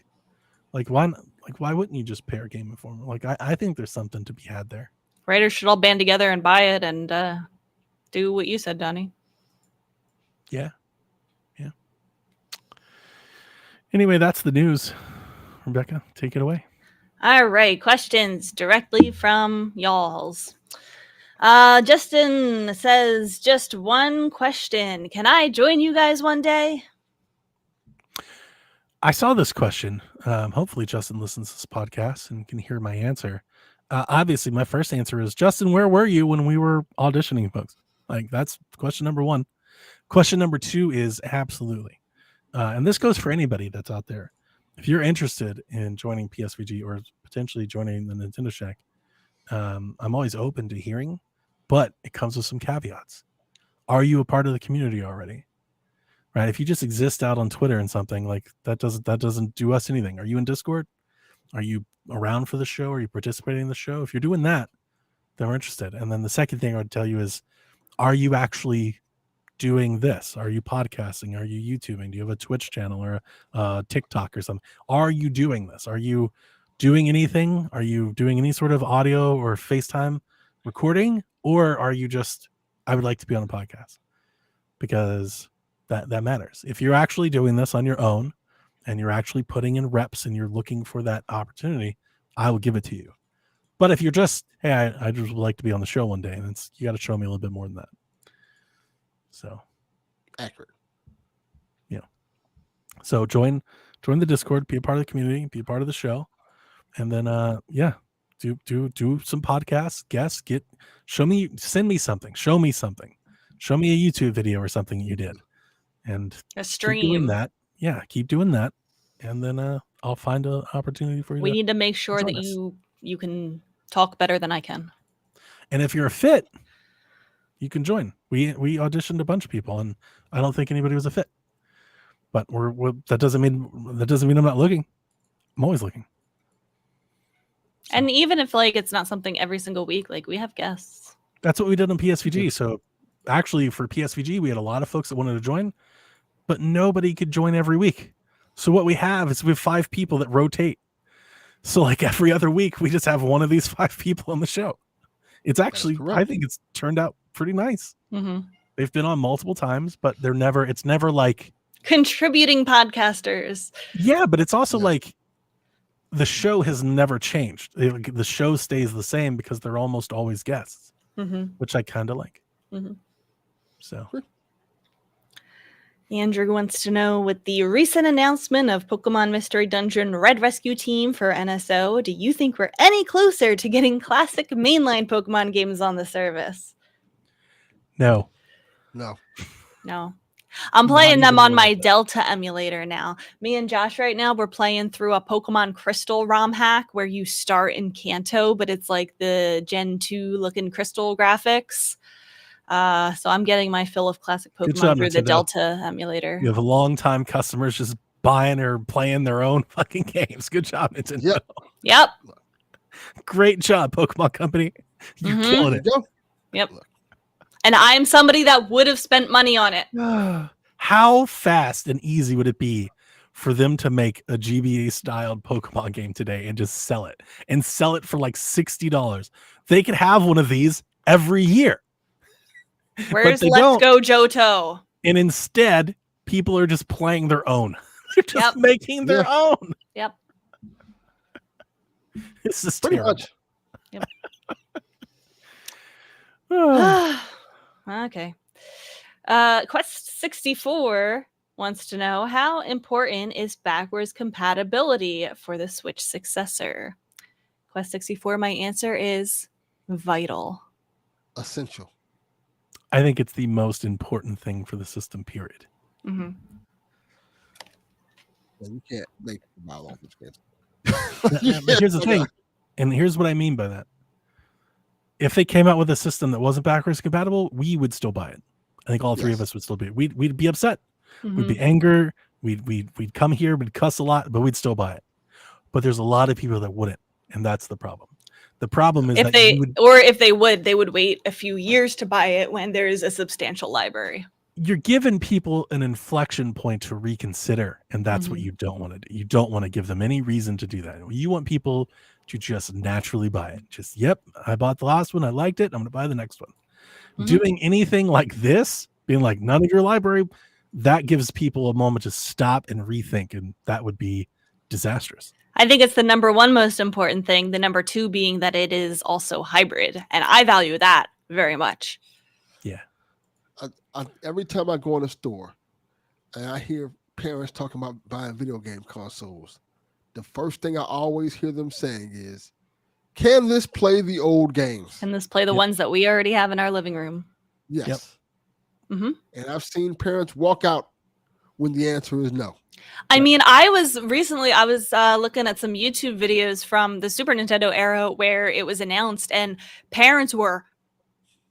Like why? Like why wouldn't you just pair Game Informer? Like I think there's something to be had there. Writers should all band together and buy it and do what you said, Donnie. Yeah. Anyway, that's the news. Rebecca, take it away. All right, questions directly from y'all's. Justin says, just one question. Can I join you guys one day? I saw this question. Hopefully, Justin listens to this podcast and can hear my answer. Obviously, my first answer is, Justin, where were you when we were auditioning folks? Like, that's question number one. Question number two is absolutely. And this goes for anybody that's out there. If you're interested in joining PSVG or potentially joining the Nintendo Shack, I'm always open to hearing, but it comes with some caveats. Are you a part of the community already? Right? If you just exist out on Twitter and something, like that doesn't do us anything. Are you in Discord? Are you around for the show? Are you participating in the show? If you're doing that, then we're interested. And then the second thing I would tell you is, are you actually doing this? Are you podcasting? Are you YouTubing? Do you have a Twitch channel or a TikTok or something? Are you doing this? Are you doing anything? Are you doing any sort of audio or FaceTime recording? Or are you just, I would like to be on a podcast? Because that matters. If you're actually doing this on your own and you're actually putting in reps and you're looking for that opportunity, I will give it to you. But if you're just, hey, I just would like to be on the show one day, and you got to show me a little bit more than that. So Accurate. So join the Discord, be a part of the community, be a part of the show, and then do some podcasts, guests, send me something, show me a YouTube video or something you did, and A keep doing stream. that. Yeah, keep doing that, and then I'll find an opportunity for you. We need to make sure that join us. you can talk better than I can. And if you're a fit, you can join. We auditioned a bunch of people, and I don't think anybody was a fit. But that doesn't mean I'm not looking. I'm always looking. So, And even if like it's not something every single week, like we have guests. that's what we did on PSVG. So actually, for PSVG, we had a lot of folks that wanted to join, but nobody could join every week. So what we have is we have 5 people that rotate. So like every other week, we just have one of these 5 people on the show. It's actually, I think it's turned out pretty nice. Mm-hmm. They've been on multiple times, but it's never like Contributing podcasters. Yeah, but it's also like the show has never changed. The show stays the same because they're almost always guests, which I kind of like. So Andrew wants to know, with the recent announcement of Pokemon Mystery Dungeon Red Rescue Team for NSO, do you think we're any closer to getting classic mainline Pokemon games on the service? No. I'm playing them on my like Delta emulator now. Me and Josh right now, we're playing through a Pokemon Crystal ROM hack where you start in Kanto, but it's like the Gen 2 looking crystal graphics. So I'm getting my fill of classic Pokemon through the Delta emulator. You have long-time customers just buying or playing their own fucking games. Good job, Nintendo. Yep. Great job, Pokemon Company. You're killing it. Yep. And I'm somebody that would have spent money on it. How fast and easy would it be for them to make a GBA-styled Pokemon game today and just sell it? And sell it for like $60. They could have one of these every year. Where's Let's Go Johto? And instead, people are just playing their own. They're just making their own. Yep. This is pretty terrible. much. Yep. Okay. Quest 64 wants to know, how important is backwards compatibility for the Switch successor? Quest 64, my answer is vital. Essential. I think it's the most important thing for the system, period. Mm-hmm. You can't make a mile off this game. But here's the thing, and here's what I mean by that. If they came out with a system that wasn't backwards compatible, we would still buy it. I think all 3 of us would still be. We'd be upset. We'd be angry. We'd come here, we'd cuss a lot, but we'd still buy it. But there's a lot of people that wouldn't, and that's the problem. The problem is if they would wait a few years to buy it when there's a substantial library. You're giving people an inflection point to reconsider, and that's what you don't want to do. You don't want to give them any reason to do that. You want people to just naturally buy it. Just, yep, I bought the last one, I liked it, I'm going to buy the next one. Doing anything like this, being like none of your library, that gives people a moment to stop and rethink, and that would be disastrous. I think it's the number 1 most important thing. The number 2 being that it is also hybrid, and I value that very much. Yeah. Every time I go in a store and I hear parents talking about buying video game consoles, the first thing I always hear them saying is, can this play the old games? Can this play the ones that we already have in our living room? Yes. Yep. And I've seen parents walk out when the answer is no. I mean, I was looking at some YouTube videos from the Super Nintendo era where it was announced, and parents were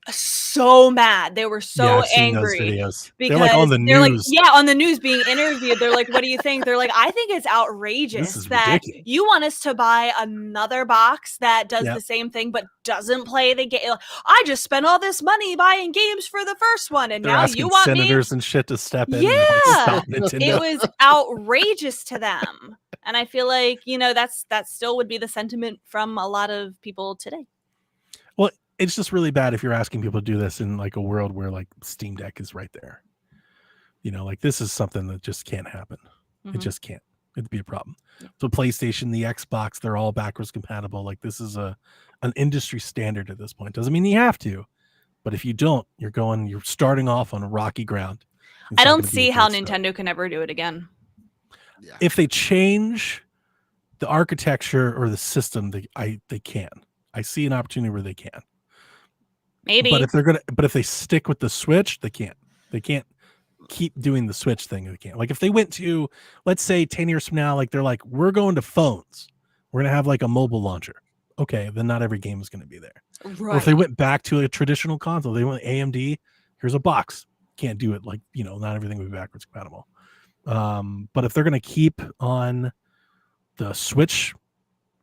so mad. They were so angry because they're like on the news. On the news being interviewed. They're like, "What do you think?" They're like, "I think it's outrageous that ridiculous. You want us to buy another box that does the same thing but doesn't play the game. I just spent all this money buying games for the first one, and They're now asking you want senators and shit to step in. Yeah, and stop Nintendo. It was outrageous to them, and I feel like that still would be the sentiment from a lot of people today. Well, it's just really bad if you're asking people to do this in like a world where like Steam Deck is right there. Like this is something that just can't happen. It just can't. It'd be a problem. So PlayStation, the Xbox, they're all backwards compatible. Like this is an industry standard at this point. Doesn't mean you have to, but if you don't, you're starting off on a rocky ground. I don't see how Nintendo can ever do it again. Yeah. If they change the architecture or the system, they can. I see an opportunity where they can. Maybe. But if they stick with the Switch, they can't. They can't keep doing the Switch thing. They can't. Like if they went to, let's say 10 years from now, like they're like, we're going to phones. We're going to have like a mobile launcher. Okay, then not every game is going to be there. Or if they went back to a traditional console, they went AMD, here's a box. Can't do it like, not everything will be backwards compatible. But if they're going to keep on the Switch,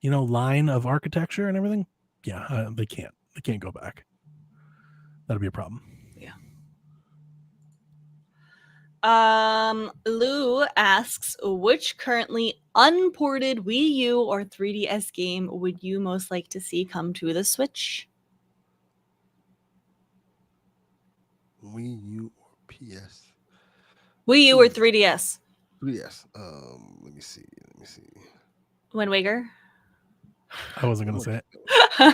line of architecture and everything, they can't. They can't go back. That'll be a problem. Lou asks, which currently unported Wii U or 3DS game would you most like to see come to the Switch? Wii U or PS? Wii U or 3DS? 3DS. Let me see. Wind Waker? I wasn't going to say it.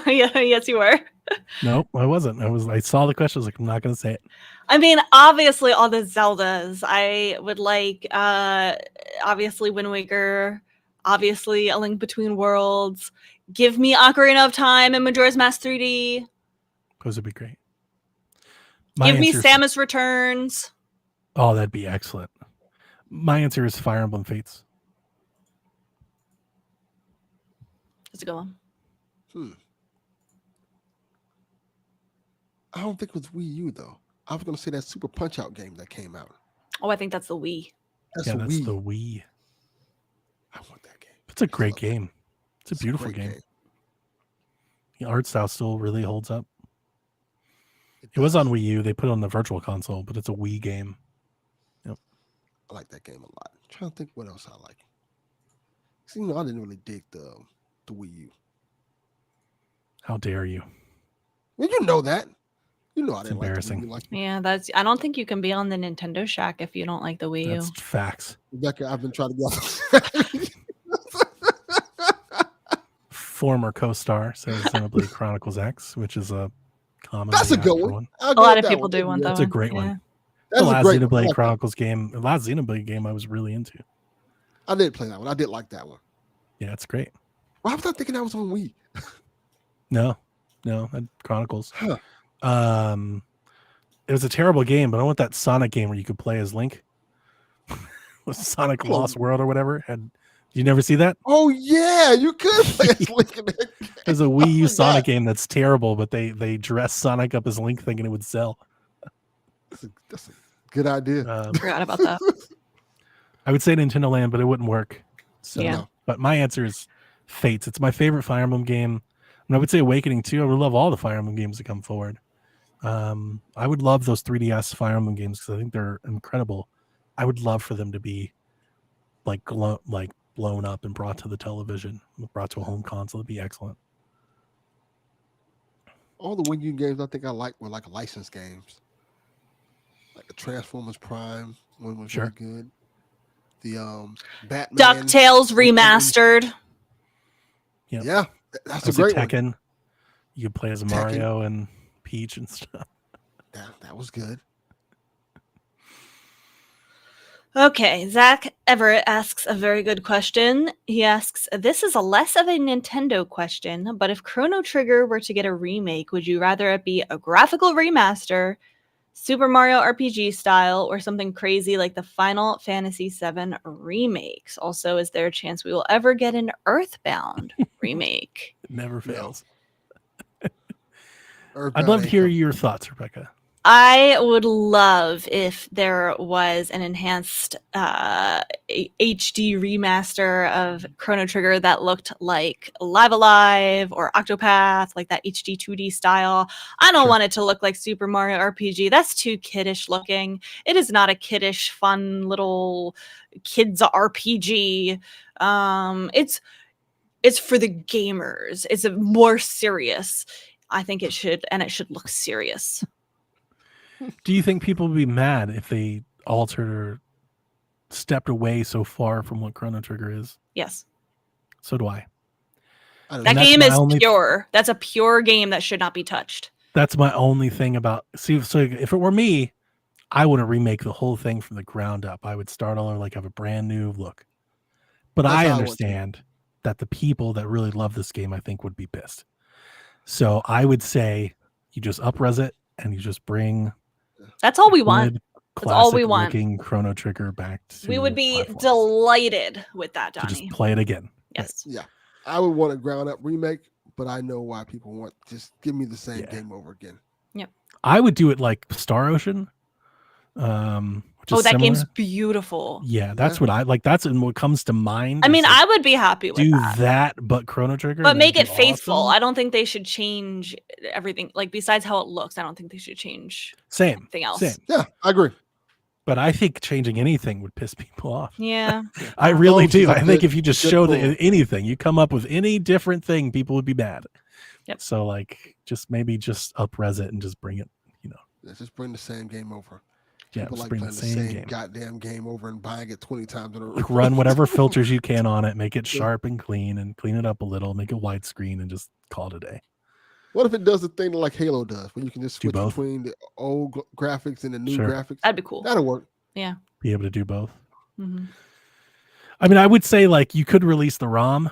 Yeah, yes, you were. No, I wasn't. I saw the question. I was like, I'm not going to say it. I mean, obviously, all the Zeldas. I would like, obviously, Wind Waker. Obviously, A Link Between Worlds. Give me Ocarina of Time and Majora's Mask 3D. Those would be great. Give me Samus Returns. Oh, that'd be excellent. My answer is Fire Emblem Fates. That's a good one. I don't think it was Wii U though. I was going to say that Super Punch Out game that came out. Oh, I think that's the Wii. That's That's Wii. the Wii. I want that game. It's a great game. It's a beautiful great game. The art style still really holds up. It does. was on Wii U. They put it on the Virtual Console, but it's a Wii game. Yep. I like that game a lot. I'm trying to think what else I like. See, I didn't really dig the Wii U. How dare you? Well, you know that. You know I It's didn't embarrassing. like the Wii U. Yeah, I don't think you can be on the Nintendo Shack if you don't like the Wii U. That's facts. Rebecca, I've been trying to get Former co-star says Xenoblade Chronicles X, which is a common. That's a good one. A lot of people do want that That's one. a great one. That's The a last great Xenoblade one. Chronicles game, the last Xenoblade game I was really into. I did play that one. I did like that one. Yeah, it's great. Why was I thinking that was on Wii? No, that Chronicles. Huh. It was a terrible game, but I want that Sonic game where you could play as Link. Was Sonic Lost World or whatever? You never see that? Oh yeah, you could play as Link in that game. There's a Wii U Oh, Sonic yeah. game that's terrible, but they dressed Sonic up as Link thinking it would sell. That's a good idea. Forgot about that. I would say Nintendo Land, but it wouldn't work. So, Yeah. No. But my answer is Fates. It's my favorite Fire Emblem game. And I would say Awakening too. I would love all the Fire Emblem games that come forward. I would love those 3DS Fire Emblem games because I think they're incredible. I would love for them to be blown up and brought to the television, brought to a home console. It'd be excellent. All the Wii U games I think I liked were like licensed games. Like the Transformers Prime one was Sure. really good. The Batman. DuckTales remastered. Yep. Yeah, that's I a would say great one. Tekken. You could play as Tekken. Mario and Peach and stuff. That was good. Okay, Zach Everett asks a very good question. He asks, this is a less of a Nintendo question, but if Chrono Trigger were to get a remake, would you rather it be a graphical remaster, Super Mario RPG style, or something crazy like the Final Fantasy VII remakes? Also, is there a chance we will ever get an Earthbound remake? It never No. fails. Earthbound I'd love to ain't hear coming. your thoughts, Rebecca. I would love if there was an enhanced HD remaster of Chrono Trigger that looked like Live Alive or Octopath, like that HD 2D style. I don't Sure. want it to look like Super Mario RPG. That's too kiddish looking. It is not a kiddish, fun little kids RPG. It's for the gamers. It's a more serious. I think it should look serious. Do you think people would be mad if they altered or stepped away so far from what Chrono Trigger is? Yes. So do I. I don't That know. that's game my is only- pure. That's a pure game that should not be touched. That's my only thing about. See, so if it were me, I wouldn't remake the whole thing from the ground up. I would start all over, like have a brand new look. But That's I how I would too. understand that the people that really love this game, I think, would be pissed. So I would say you just up-res it and you just bring That's all we want. good That's all we classic want. looking Chrono Trigger back to We would be platforms. delighted with that, to Donnie. just play it again. Yes. Yeah, I would want a ground up remake, but I know why people want just give me the same Yeah. game over again. I would do it like Star Ocean. Which Oh, is that similar. game's beautiful. Yeah, that's Yeah. what I like. That's what comes to mind. I is, mean, like, I would be happy with do that. that, but Chrono Trigger, But and then make it be faithful. awesome. I don't think they should change everything. Like, besides how it looks, I don't think they should change Same, anything else. same. Yeah, I agree. But I think changing anything would piss people off. Yeah. I really Those is do. a I think good- if you just good show pull. anything, you come up with any different thing, people would be mad. Yep. So like, just maybe just up-res it and just bring it. Let's just bring the same game over. Yeah, People just like bring playing the the same same game. goddamn game over and buying it 20 times in a row. Like run whatever filters you can on it, make it Yeah. sharp and clean, and clean it up a little, make it widescreen, and just call it a day. What if it does the thing that like Halo does, where you can just Do switch both. between the old graphics and the new Sure. graphics? That'd be cool. That'll work. Be able to do both. Mhm. I mean, I would say like you could release the ROM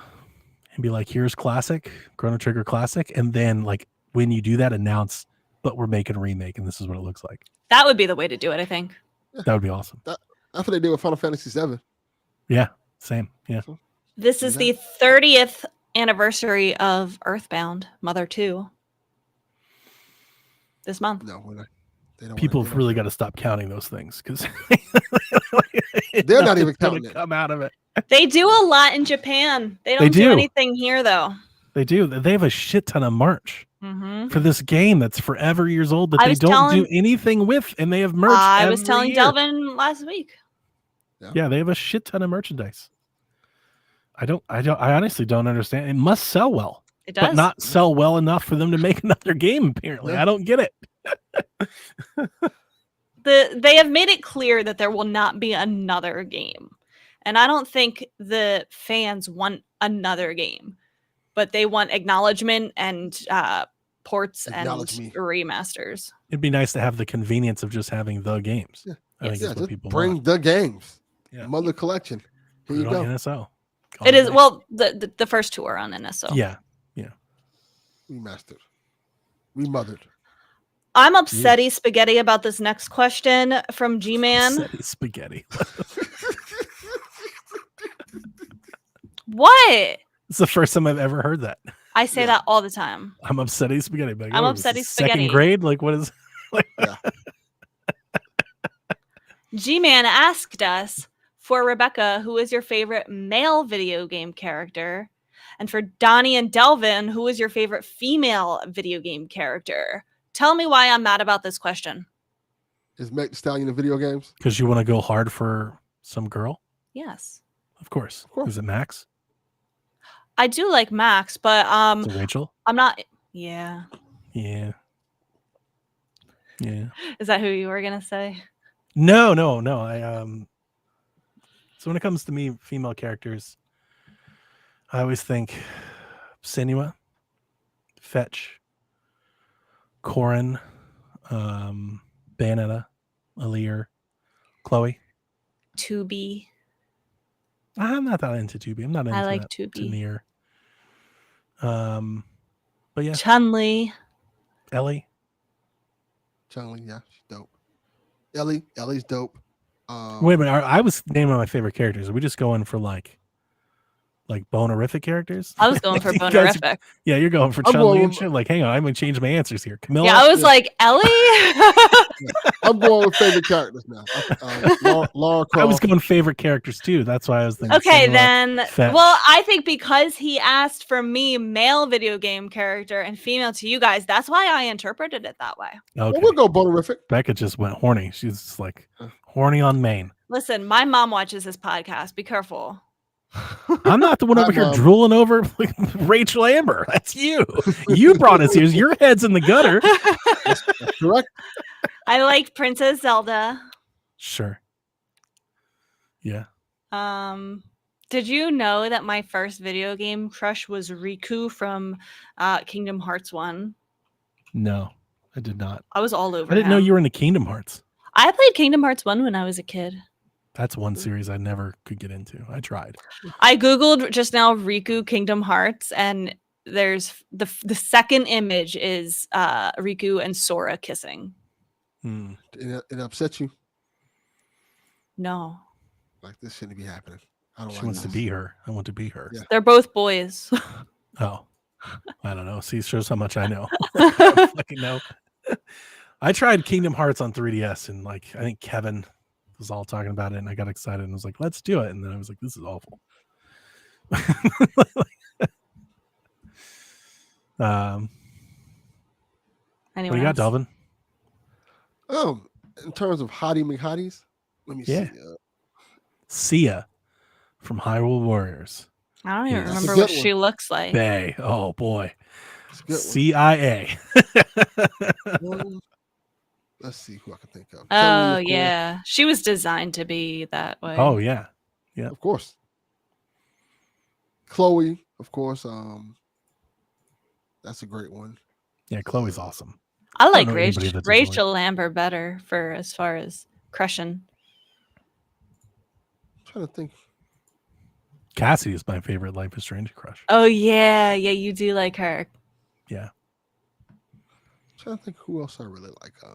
and be like, here's classic, Chrono Trigger classic, and then like when you do that, announce, but we're making a remake, and this is what it looks like. That would be the way to do it, I think. That would be awesome. That's what they did with Final Fantasy VII. Yeah, same. Yeah. This is the 30th anniversary of Earthbound Mother 2 this month. No, they don't. People wanna, have they really got to stop counting those things because They're not even counting it. come out of it. They do a lot in Japan. They don't do do. anything here, though. They do. They have a shit ton of merch Mm-hmm. for this game that's forever years old that I they was don't telling- do anything with, and they have merch. I was every telling year. Delvin last week. Yeah, they have a shit ton of merchandise. I honestly don't understand. It must sell well, It does. but not sell well enough for them to make another game. Apparently, Yeah. I don't get it. They have made it clear that there will not be another game. And I don't think the fans want another game, but they want acknowledgement and ports and Acknowledge me. remasters. It'd be nice to have the convenience of just having the games. Yeah. I think Yes. Yeah, that's what just people bring want. the games. Yeah. Mother collection. Here Put you it on go. NSO. Call It a is day. well, the first two are on NSO. Yeah. Remastered. Remothered. I'm upsetty spaghetti about this next question from G-Man. Upsetty spaghetti. What? It's the first time I've ever heard that. I say Yeah. that all the time. I'm upsetty spaghetti. Like, I'm what was upsetty this, spaghetti. Second grade? Like, what is? G-Man asked us, for Rebecca, who is your favorite male video game character? And for Donnie and Delvin, who is your favorite female video game character? Tell me why I'm mad about this question. Is Meg Thee Stallion in video games? Because you want to go hard for some girl? Yes. Of course. Of course. Is it Max? I do like Max, but Is it Rachel? I'm not. Yeah. Yeah. Yeah. Is that who you were gonna say? No. So when it comes to me, female characters, I always think Senua, Fetch, Corrin, Bayonetta, Alear, Chloe. To be. I'm not that into 2B. I'm not into I like that, to to be. near. But yeah, Chun-Li. Ellie. Chun-Li, yeah, she's dope. Ellie's dope. Wait a minute. I was naming my favorite characters. Are we just going for like bonerific characters? I was going for You guys are- bonerific. Yeah, you're going for I'm Chun-Li going and with- shit. Like, hang on, I'm gonna change my answers here. Camilla. Yeah, I was Yeah. like, Ellie? I'm going with favorite characters now. Lara Croft. I was going favorite characters too. That's why I was thinking. Okay, Senua. then. Fetch. Well, I think because he asked for me, male video game character, and female to you guys, that's why I interpreted it that way. Okay. Well, we'll go bonerific. Becca just went horny. She's just like horny on main. Listen, my mom watches this podcast. Be careful. I'm not the one over here Mom. drooling over like, Rachel Amber. That's you. You brought us here. Your head's in the gutter. Correct. I like Princess Zelda. Sure. Yeah. Did you know that my first video game crush was Riku from Kingdom Hearts 1? No, I did not. I was all over I didn't know him. you were into Kingdom Hearts. I played Kingdom Hearts 1 when I was a kid. That's one series I never could get into. I tried. I googled just now Riku Kingdom Hearts, and there's the second image is Riku and Sora kissing. Hmm. It upset you. No, Like this shouldn't be happening. I don't She like wants to this. be her. I want to be her. Yeah. they're both boys. Oh, I don't know. See, shows how much I know. I don't fucking know. I tried Kingdom Hearts on 3DS, and like I think Kevin was all talking about it, and I got excited and was like, "Let's do it." And then I was like, "This is awful." What Anyone do you got, else? Delvin? In terms of Hottie McHotties, let me Yeah. see. Sia from Hyrule Warriors. I don't even Yes. remember That's a what good she looks like. Bay. Oh boy. It's a good one. CIA. Let's see who I can think of. Oh Chun-Li, of course. yeah, she was designed to be that way. Oh yeah. Of course. Chloe, of course. That's a great one. Yeah, Chloe's awesome. I like know anybody Rachel, that doesn't like- Rachel Lambert better for as far as crushing. I'm trying to think. Cassidy is my favorite Life is Strange crush. Oh yeah, you do like her. Yeah. I'm trying to think who else I really like. I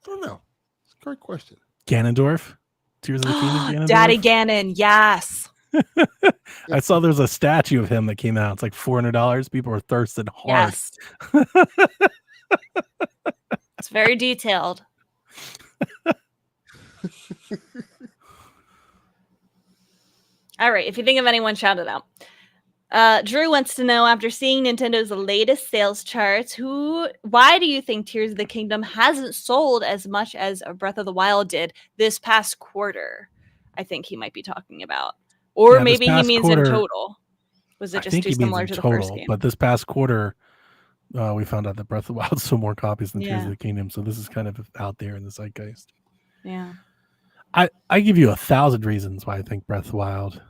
don't know. It's a great question. Ganondorf. Tears of the Kingdom Ganondorf. Daddy Ganon, yes. I saw there's a statue of him that came out. It's like $400. People are thirsting hard. Yes. It's very detailed. All right, if you think of anyone, shout it out. Drew wants to know, after seeing Nintendo's latest sales charts, why do you think Tears of the Kingdom hasn't sold as much as Breath of the Wild did this past quarter? I think he might be talking about. Or Yeah, this maybe he past means quarter- in total. Was it I just think too he means similar in to the total, first game? but this past quarter, we found out that Breath of the Wild sold more copies than Tears Yeah. of the Kingdom. So this is kind of out there in the zeitgeist. Yeah. I give you 1,000 reasons why I think Breath of the Wild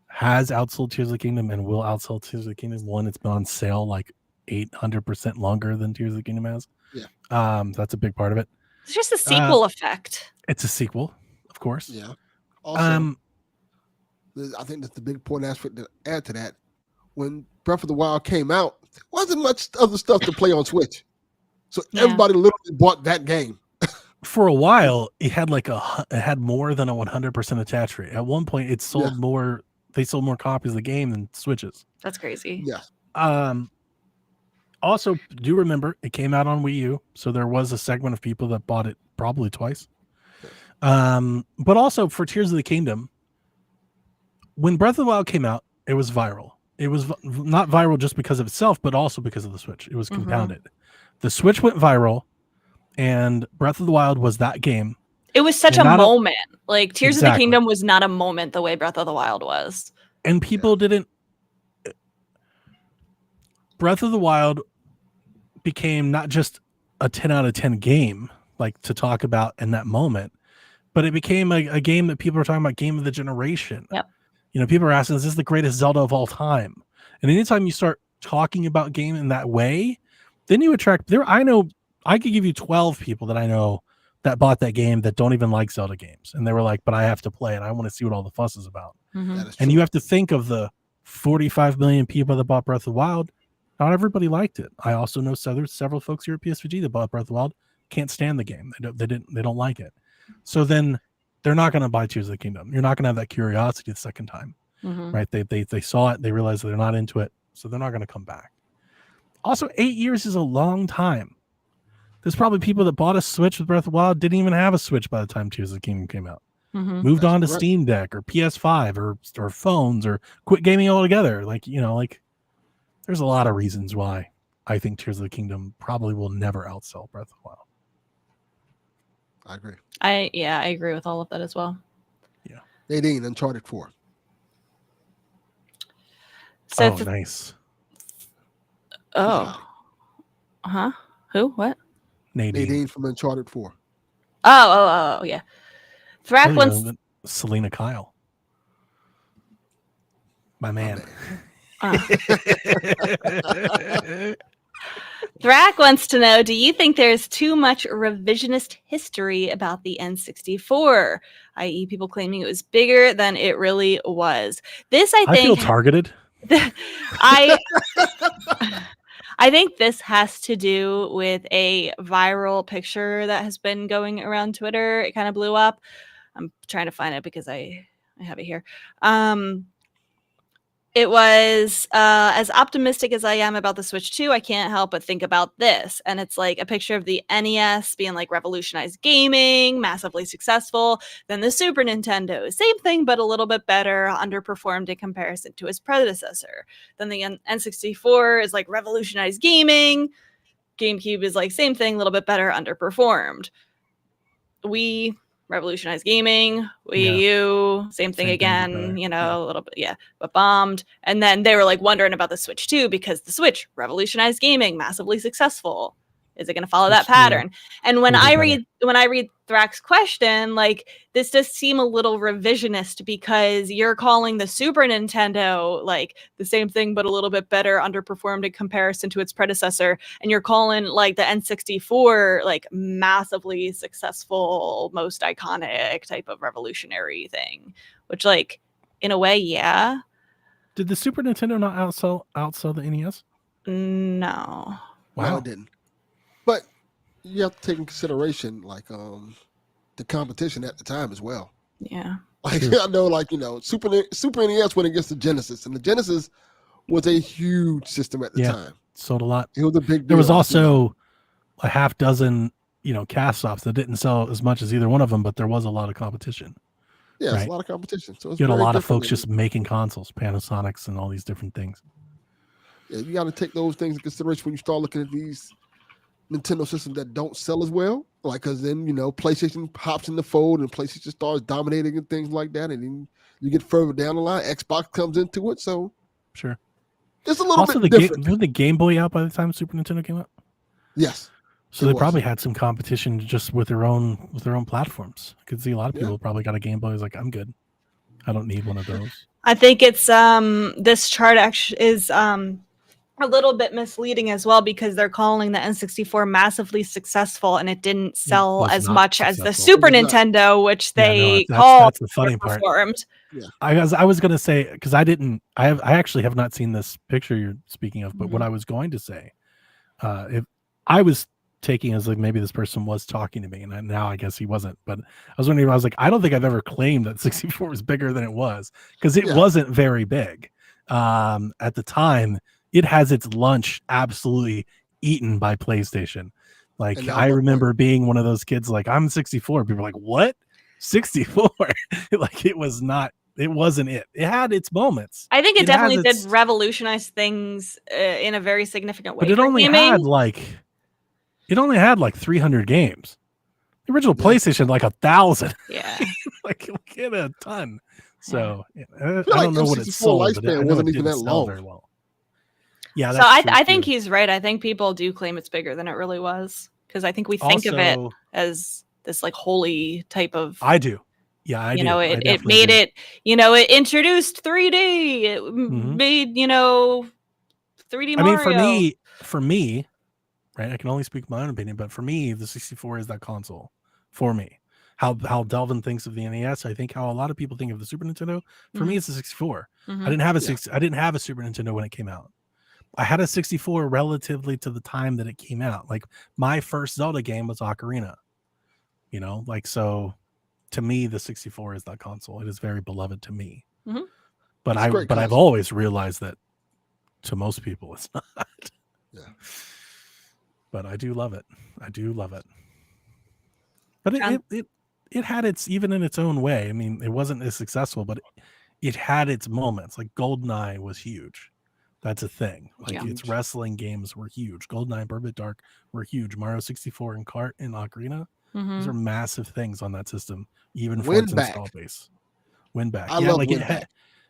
has outsold Tears of the Kingdom and will outsell Tears of the Kingdom. One, it's been on sale like 800% longer than Tears of the Kingdom has. Yeah. That's a big part of it. It's just a sequel effect. It's a sequel, of course. Yeah. Also, I think that's the big point aspect to add to that. When Breath of the Wild came out, there wasn't much other stuff to play on Switch. So Yeah. everybody literally bought that game. For a while, it had it had more than a 100% attach rate. At one point, it sold more. They sold more copies of the game than Switches. That's crazy. Yeah. Also, do remember it came out on Wii U, so there was a segment of people that bought it probably twice. But also for Tears of the Kingdom, when Breath of the Wild came out, it was viral. It was not viral just because of itself, but also because of the Switch. It was compounded. The Switch went viral, and Breath of the Wild was that game. It was such a And not a- moment. Like Tears of the Exactly. Kingdom was not a moment the way Breath of the Wild was. And people didn't. Breath of the Wild became not just a 10 out of 10 game, like to talk about in that moment, but it became a game that people are talking about, game of the generation. Yep. You know, people are asking, is this the greatest Zelda of all time? And anytime you start talking about game in that way, then you attract I know I could give you 12 people that I know that bought that game that don't even like Zelda games. And they were like, but I have to play it. I want to see what all the fuss is about. That is And true. you have to think of the 45 million people that bought Breath of the Wild. Not everybody liked it. I also know several folks here at PSVG that bought Breath of the Wild can't stand the game. They don't like it. So then they're not going to buy Tears of the Kingdom. You're not going to have that curiosity the second time, right? They saw it, they realized they're not into it, so they're not going to come back. Also, 8 years is a long time. There's probably people that bought a Switch with Breath of the Wild didn't even have a Switch by the time Tears of the Kingdom came out. Moved on to correct. Steam Deck or PS5 or phones or quit gaming altogether. There's a lot of reasons why I think Tears of the Kingdom probably will never outsell Breath of the Wild. I agree. I agree with all of that as well. Nadine, Uncharted 4. So Nice. Who? What? Nadine. From Uncharted 4. Oh, yeah. Thrak wants Selena Kyle. My man. Thrak wants to know, do you think there's too much revisionist history about the N64, i.e. people claiming it was bigger than it really was? This, I I feel think, targeted. I think this has to do with a viral picture that has been going around Twitter. It kind of blew up. I'm trying to find it because I have it here. It was as optimistic as I am about the Switch 2, I can't help but think about this. And it's like a picture of the NES being like revolutionized gaming, massively successful. Then the Super Nintendo, same thing, but a little bit better, underperformed in comparison to its predecessor. Then the N64 is like revolutionized gaming. GameCube is like same thing, a little bit better, underperformed. Wii revolutionized gaming. Wii U, same thing again, a little bit, but bombed. And then they were like wondering about the Switch 2 because the Switch revolutionized gaming, massively successful. Is it going to follow that pattern? And when I read Thrax's question, like this does seem a little revisionist because you're calling the Super Nintendo like the same thing but a little bit better, underperformed in comparison to its predecessor, and you're calling like the N64 like massively successful, most iconic type of revolutionary thing, which like in a way, yeah. Did the Super Nintendo not outsell the NES? No. Wow, it didn't. But you have to take in consideration like the competition at the time as well. Yeah. Like I know, like Super NES went against the Genesis, and the Genesis was a huge system at the time. Sold a lot. It was a big deal. There was also a half dozen, cast-offs that didn't sell as much as either one of them, but there was a lot of competition. Yeah, right? It's a lot of competition. So it's you had a lot of folks just making consoles, Panasonics, and all these different things. Yeah, you got to take those things in consideration when you start looking at these Nintendo systems that don't sell as well. Like, because then, PlayStation hops in the fold and PlayStation starts dominating and things like that. And then you get further down the line, Xbox comes into it. So, sure. It's a little also, bit different. Was the Game Boy out by the time Super Nintendo came out? Yes. So they probably had some competition just with their own platforms. I could see a lot of people probably got a Game Boy. Like, I'm good. I don't need one of those. I think it's this chart actually is a little bit misleading as well because they're calling the N64 massively successful and it didn't sell as much as the Super Nintendo, which they called that's the funny part. Yeah. I was going to say, because I actually have not seen this picture you're speaking of, but what I was going to say, if I was taking as like maybe this person was talking to me, and now I guess he wasn't, but I was wondering, I was like, I don't think I've ever claimed that 64 was bigger than it was, because it wasn't very big. At the time, it has its lunch absolutely eaten by PlayStation. Like, I remember being one of those kids, like, I'm 64. People were like, what? 64? Like, it wasn't it. It had its moments. I think it definitely did revolutionize things in a very significant way. But it only had like 300 games. The original PlayStation had like 1,000. Yeah. like it had a ton. So I don't know what it sold, but I wasn't even that sell long. very well. Yeah, so I think he's right. I think people do claim it's bigger than it really was, because I think we think of it as this like holy type of. I do. Yeah, I do. It made it. It introduced 3D. It made 3D Mario. I mean, for me, right? I can only speak my own opinion, but for me, the 64 is that console. For me, how Delvin thinks of the NES, I think how a lot of people think of the Super Nintendo. For me, it's the 64. I didn't have a Super Nintendo when it came out. I had a 64 relatively to the time that it came out. Like, my first Zelda game was Ocarina. So to me, the 64 is that console. It is very beloved to me. But I've always realized that to most people it's not. Yeah. But I do love it. But it had its, even in its own way. I mean, it wasn't as successful, but it had its moments. Like GoldenEye was huge. That's a thing. Like, its wrestling games were huge. GoldenEye and Perfect Dark were huge. Mario 64 and Kart and Ocarina. Those are massive things on that system, even for its install base. Winback. I love Winback.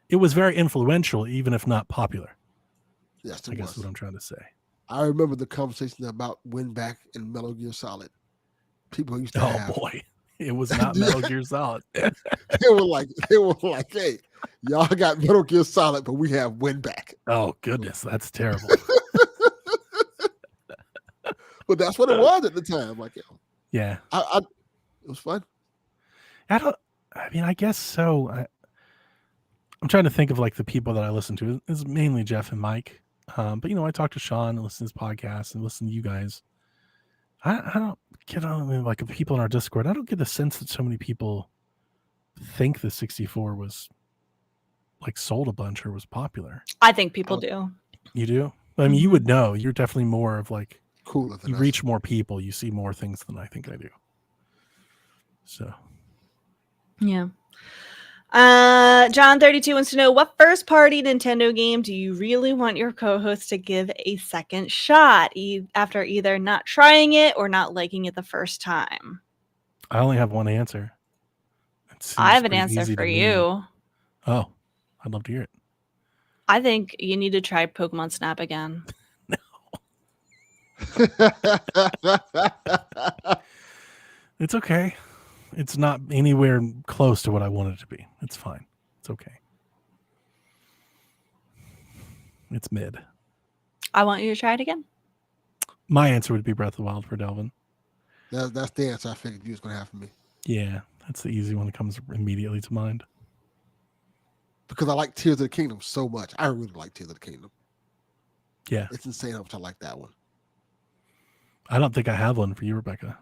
It was very influential, even if not popular. Yes, I guess what I'm trying to say. I remember the conversation about Winback and Metal Gear Solid. People used to have. Oh boy, it was not Metal Gear Solid. They were like, hey, y'all got Metal Gear Solid, but we have Winback. Oh goodness, that's terrible. But that's what it was at the time. Like, yeah, it was fun. I guess so. I'm trying to think of like the people that I listen to. It's mainly Jeff and Mike. But I talk to Sean and listen to his podcast and listen to you guys. I don't get on like people in our Discord. I don't get the sense that so many people think the 64 was like sold a bunch or was popular. I think people do. You do? I mean, you would know. You're definitely more of like Cooler than you us. reach more people. You see more things than I think I do. So Yeah. John 32 wants to know, what first party Nintendo game do you really want your co-host to give a second shot after either not trying it or not liking it the first time? I only have one answer. I have an answer for you. Oh, I'd love to hear it. I think you need to try Pokemon Snap again. It's okay. It's not anywhere close to what I want it to be. It's fine. It's okay. It's mid. I want you to try it again. My answer would be Breath of the Wild for Delvin. That's the answer I figured you was going to have for me. Yeah, that's the easy one that comes immediately to mind. Because I like Tears of the Kingdom so much. I really like Tears of the Kingdom. Yeah. It's insane how much I like that one. I don't think I have one for you, Rebecca.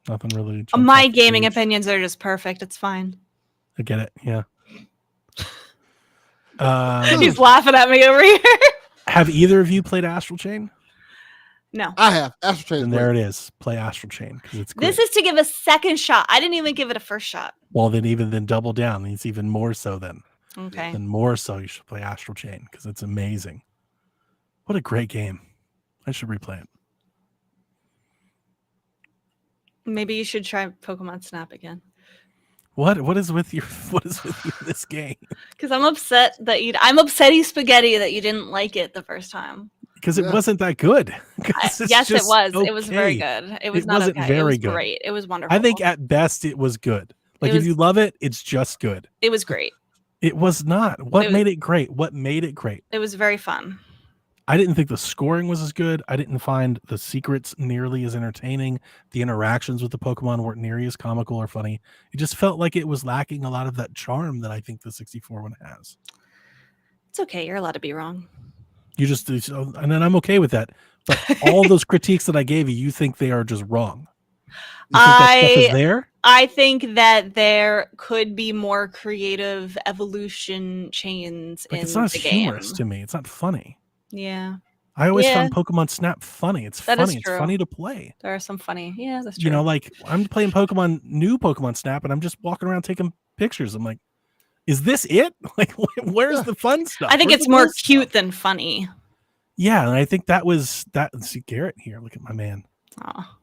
Nothing really. jumps My off the gaming page. opinions are just perfect. It's fine. I get it. Yeah. He's laughing at me over here. Have either of you played Astral Chain? No. I have. Astral Chain. And there it is. Play Astral Chain because it's great. This is to give a second shot. I didn't even give it a first shot. Well, then double down. It's even more so then. Okay. Then more so you should play Astral Chain because it's amazing. What a great game. I should replay it. Maybe you should try Pokemon Snap again. What is with you in this game? Because I'm upset I'm upsetty spaghetti that you didn't like it the first time. Because it wasn't that good. Yes, it was. It was very good. It was not wasn't okay. very It was good. great. It was wonderful. I think at best it was good. Like if you love it, it's just good. It was great. It was not. What made it great? What made it great? It was very fun. I didn't think the scoring was as good. I didn't find the secrets nearly as entertaining. The interactions with the Pokemon weren't nearly as comical or funny. It just felt like it was lacking a lot of that charm that I think the 64 one has. It's okay. You're allowed to be wrong. And then I'm okay with that. But all those critiques that I gave you, you think they are just wrong. You think that stuff is there? I think that there could be more creative evolution chains in It's not the game. humorous to me. It's not funny. Yeah. I always found Pokemon Snap funny. It's That is funny. It's true. funny to play. There are some funny. Yeah, that's true. Like I'm playing new Pokemon Snap, and I'm just walking around taking pictures. I'm like, is this it? Like, where's the fun stuff? I think Where's it's the more cool cute stuff? than funny. Yeah, and I think that was that. See Garrett here. Look at my man. Oh,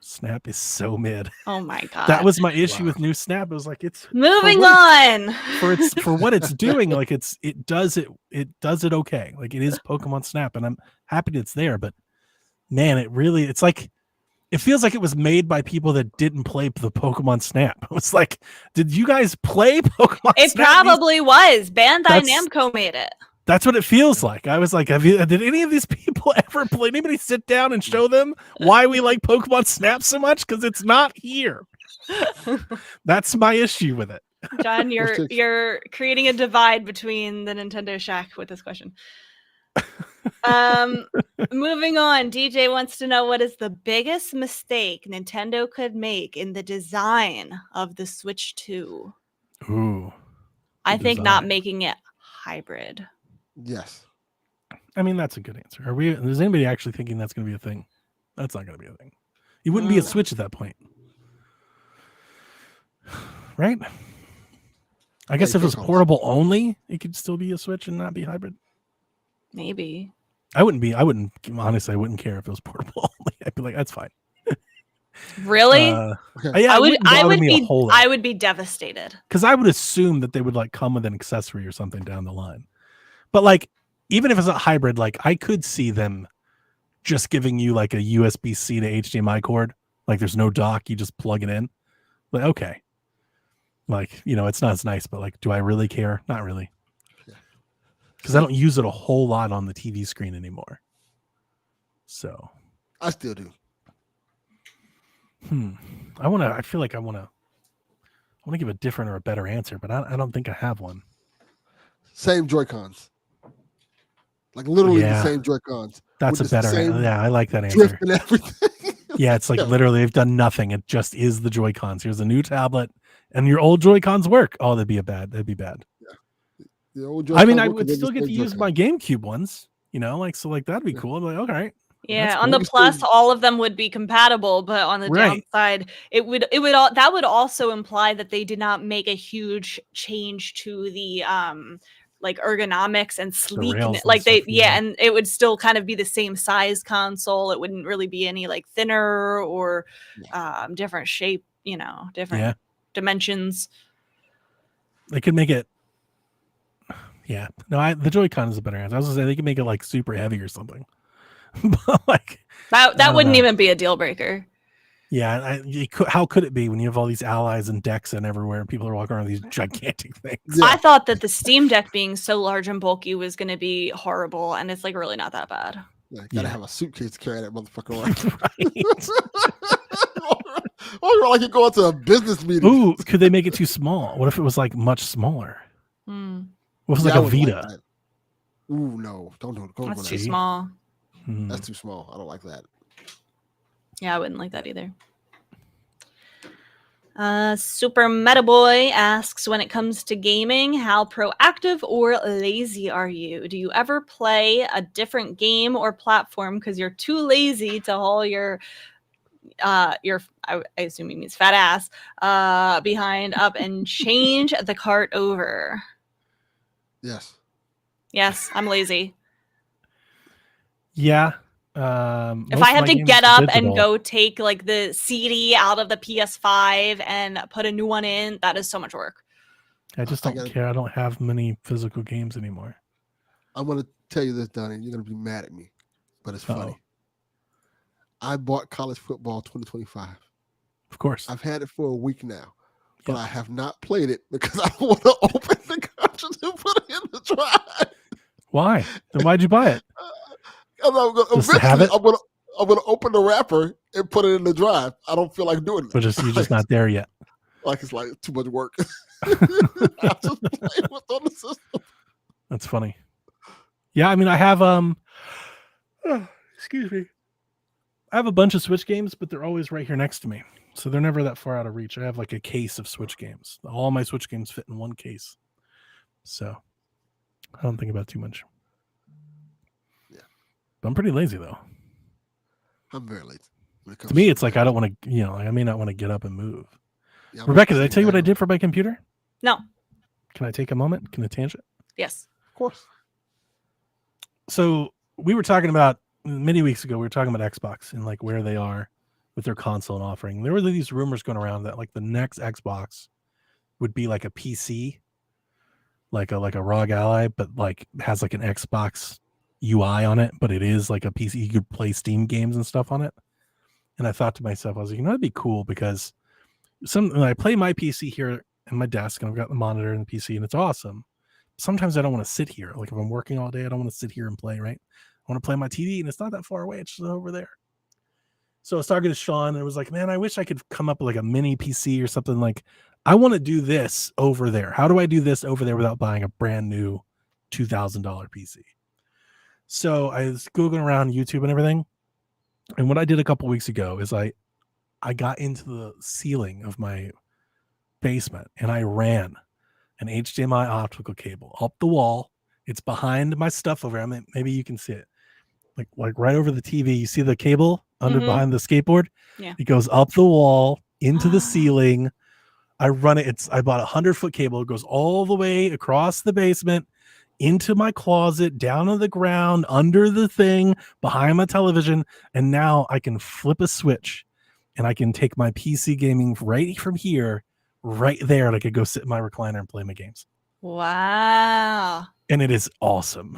Snap is so mid. oh my god. That was my issue with new Snap. It was like it's moving on. for what it's doing. Like it does it okay. Like it is Pokemon Snap, and I'm happy that it's there. But man, it's like it feels like it was made by people that didn't play the Pokemon Snap. It was like, did you guys play Pokemon It Snap? probably was. Bandai That's- Namco made it. That's what it feels like. I was like, did any of these people ever play? Anybody sit down and show them why we like Pokemon Snap so much? Because it's not here. That's my issue with it. John, you're creating a divide between the Nintendo Shack with this question. Moving on, DJ wants to know, what is the biggest mistake Nintendo could make in the design of the Switch 2? Ooh. I think not design. making it hybrid. Yes. I mean, that's a good answer. Is anybody actually thinking that's going to be a thing? That's not going to be a thing. It wouldn't be a Switch at that point. Right? I guess if it was portable only, it could still be a Switch and not be hybrid. Maybe. I wouldn't honestly, I wouldn't care if it was portable only. I'd be like, that's fine. Really? Okay. I would be devastated. Because I would assume that they would like come with an accessory or something down the line. But like, even if it's a hybrid, like I could see them just giving you like a USB-C to HDMI cord. Like there's no dock, you just plug it in. Like, okay. Like, it's not as nice, but like, do I really care? Not really. Because I don't use it a whole lot on the TV screen anymore. So I still do. I feel like I want to give a different or a better answer, but I don't think I have one. Same Joy-Cons. Like literally Yeah. the same Joy-Cons. That's a with the better. same Yeah, I like that drift answer. and everything. Yeah, it's like literally they've done nothing. It just is the Joy-Cons. Here's a new tablet, and your old Joy-Cons work. Oh, that'd be bad. That'd be bad. The old I mean, Joy-Cons I work would 'cause they're still the get to same use Joy-Con. my GameCube ones. So like that'd be Yeah. cool. I'm like, okay, Yeah, That's on cool. the Plus, all of them would be compatible, but on the Right. downside, that would also imply that they did not make a huge change to the like ergonomics and rails sleekness. and Like stuff, yeah. and it would still kind of be the same size console. It wouldn't really be any like thinner or different shape, different Yeah. dimensions. They could make it. Yeah, no, the Joy-Con is a better answer. I was gonna say they could make it like super heavy or something. But like That don't wouldn't know. even be a deal breaker. yeah, how could it be when you have all these allies and decks and everywhere, and people are walking around with these gigantic things? Yeah. I thought that the Steam Deck being so large and bulky was going to be horrible, and it's like really not that bad. Yeah, you gotta Yeah. have a suitcase to carry that motherfucker around. Right. Or like you're going to a business meeting. Ooh, could they make it too small? What if it was like much smaller? Hmm. What if it was Yeah, I like a wouldn't Vita? that. Ooh, no. Don't go That's for too that. small. Hmm. That's too small. I don't like that. Yeah, I wouldn't like that either. Super Meta Boy asks, when it comes to gaming, how proactive or lazy are you? Do you ever play a different game or platform because you're too lazy to haul your I assume he means fat ass behind up and change the cart over? Yes. Yes, I'm lazy. Yeah. If most I of have my to games get are up and digital. go take like the CD out of the PS5 and put a new one in, that is so much work. I just I don't gotta- care. I don't have many physical games anymore. I'm gonna tell you this, Donnie. You're gonna be mad at me, but it's funny. Uh-oh. I bought College Football 2025. Of course. I've had it for a week now, but Yep. I have not played it because I don't want to open the cartridge and put it in the drive. Why? Then why'd you buy it? And I'm gonna, Just to have eventually, it? I'm gonna open the wrapper and put it in the drive. I don't feel like doing But it. you're just not there yet. Like it's like too much work. I just play what's on the system. That's funny. Yeah, I mean, I have excuse me. I have a bunch of Switch games, but they're always right here next to me, so they're never that far out of reach. I have like a case of Switch games. All my Switch games fit in one case, so I don't think about it too much. Yeah. But I'm pretty lazy though. I'm very lazy. when it comes To me, it's like I don't want to. I may not want to get up and move. Yeah, I'm Rebecca, the did I same tell you what I guy. did for my computer? No. Can I take a moment? Can I tangent? Yes. Of course. So we were talking about many weeks ago. We were talking about Xbox and like where they are with their console and offering. There were these rumors going around that like the next Xbox would be like a PC, like a ROG Ally, but like has like an Xbox UI on it, but it is like a PC. You could play Steam games and stuff on it. And I thought to myself, I was like, that'd be cool because when I play my PC here at my desk and I've got the monitor and the PC and it's awesome. Sometimes I don't want to sit here. Like if I'm working all day, I don't want to sit here and play, right? I want to play my TV and it's not that far away. It's just over there. So I was talking to Sean and it was like, man, I wish I could come up with like a mini PC or something. Like I want to do this over there. How do I do this over there without buying a brand new $2,000 PC? So I was Googling around YouTube and everything. And what I did a couple weeks ago is I got into the ceiling of my basement and I ran an HDMI optical cable up the wall. It's behind my stuff over. I mean, maybe you can see it, like right over the TV. You see the cable under Mhm. behind the skateboard. Yeah. It goes up the wall into the ceiling. I run it. I bought a 100-foot cable. It goes all the way across the basement into my closet, down to the ground, under the thing, behind my television, and now I can flip a switch, and I can take my PC gaming right from here, right there, and I could go sit in my recliner and play my games. Wow. And it is awesome.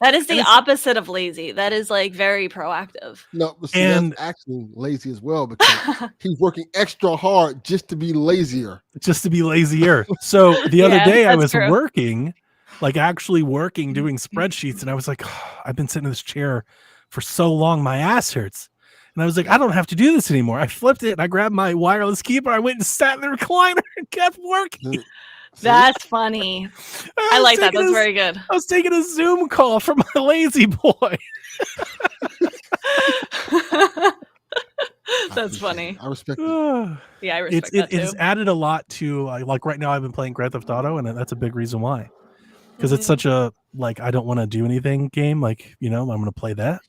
That is the And it's- opposite of lazy. That is like very proactive. No, but see, And- that's actually lazy as well because he's working extra hard just to be lazier. Just to be lazier. So the other Yeah, day I that's was true. working, like actually working, doing spreadsheets, and I was like, I've been sitting in this chair for so long, my ass hurts. And I was like, I don't have to do this anymore. I flipped it and I grabbed my wireless keyboard. I went and sat in the recliner and kept working. That's funny. I like that. That's very good. I was taking a Zoom call from my lazy boy. That's funny. I respect it. Yeah, I respect that too. It's added a lot to like right now I've been playing Grand Theft Auto, and that's a big reason why. Because it's such a like I don't want to do anything game, like I'm going to play that.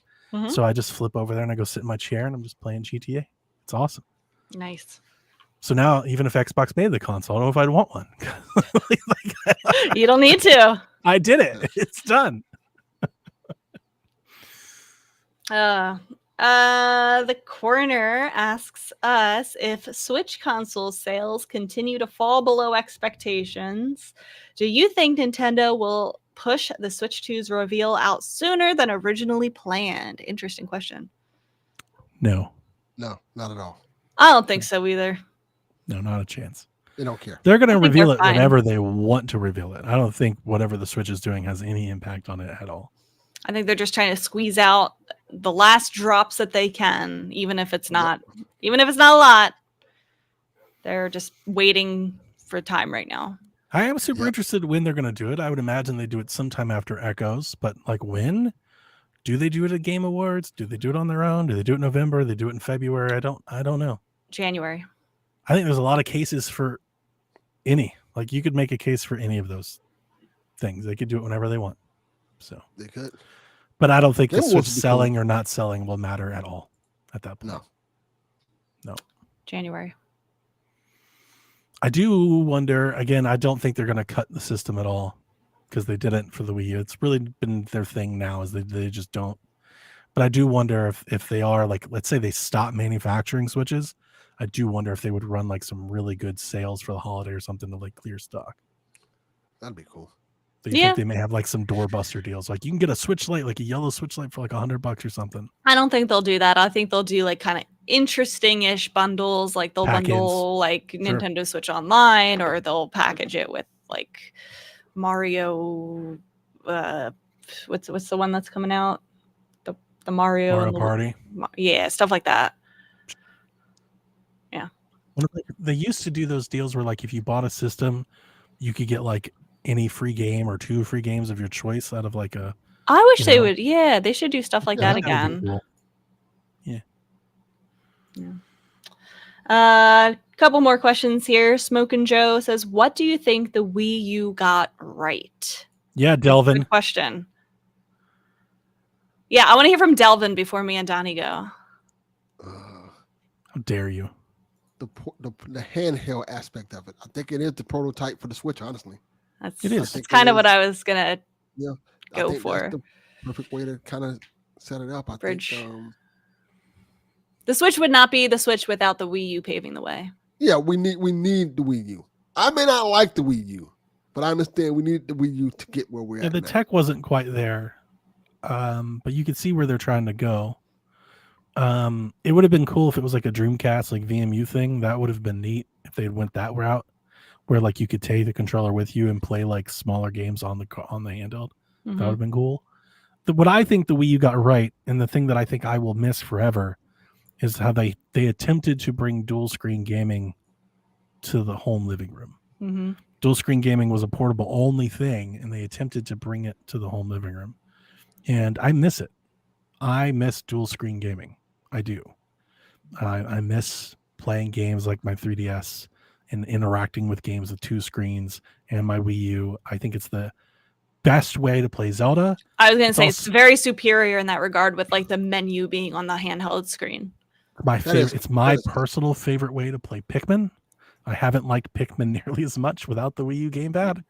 So I just flip over there and I go sit in my chair and I'm just playing GTA. It's awesome. Nice. So now even if Xbox made the console, I don't know if I'd want one. You don't need to. I did it. It's done. The Coroner asks us if Switch console sales continue to fall below expectations. Do you think Nintendo will push the Switch 2's reveal out sooner than originally planned? Interesting question. No, No, not at all. I don't think so either. No, not a chance. They don't care. They're going to I think reveal they're it fine. whenever they want to reveal it. I don't think whatever the Switch is doing has any impact on it at all. I think they're just trying to squeeze out the last drops that they can, even if it's not a lot. They're just waiting for time right now. I am super interested when they're going to do it. I would imagine they do it sometime after Echoes, but like when? Do they do it at Game Awards? Do they do it on their own? Do they do it in November? They do it in February? I don't know. January. I think there's a lot of cases for any. Like you could make a case for any of those things. They could do it whenever they want. So They could. but I don't think the Game Switch Awards would be selling or not selling will matter at all at that point. No. January. I do wonder, again, I don't think they're going to cut the system at all because they didn't for the Wii U. It's really been their thing now is they just don't. But I do wonder if they are, like, let's say they stop manufacturing Switches, I do wonder if they would run like some really good sales for the holiday or something to like clear stock. That'd be cool. So you think they may have like some doorbuster deals? Like you can get a Switch Lite, like a yellow Switch Lite for like $100 or something. I don't think they'll do that. I think they'll do like kind of interesting-ish bundles. Like they'll bundle like Nintendo Switch Online, or they'll package it with like Mario. What's the one that's coming out? The Mario and Party. Yeah, stuff like that. Yeah. They used to do those deals where like if you bought a system, you could get like any free game or 2 free games of your choice out of like a. I wish they would. Yeah, they should do stuff like that again. Cool. Yeah. Couple more questions here. Smokin' Joe says, "What do you think the Wii U got right?" Yeah, Delvin. Good question. Yeah, I want to hear from Delvin before me and Donnie go. How dare you? The handheld aspect of it. I think it is the prototype for the Switch. Honestly, It is. That's kind of what I was gonna go for. That's the perfect way to kind of set it up. I Bridge. think. The Switch would not be the Switch without the Wii U paving the way. Yeah, we need the Wii U. I may not like the Wii U, but I understand we need the Wii U to get where we're at. The now. tech wasn't quite there, but you could see where they're trying to go. It would have been cool if it was like a Dreamcast, like VMU thing. That would have been neat if they went that route, where like you could take the controller with you and play like smaller games on the handheld. That would have been cool. What I think the Wii U got right, and the thing that I think I will miss forever, is how they attempted to bring dual screen gaming to the home living room. Mm-hmm. Dual screen gaming was a portable only thing, and they attempted to bring it to the home living room. And I miss it. I miss dual screen gaming. I do. I miss playing games like my 3DS and interacting with games with 2 screens and my Wii U. I think it's the best way to play Zelda. I was going to say it's very superior in that regard, with like the menu being on the handheld screen. My favorite. It's my personal favorite way to play Pikmin. I haven't liked Pikmin nearly as much without the Wii U gamepad.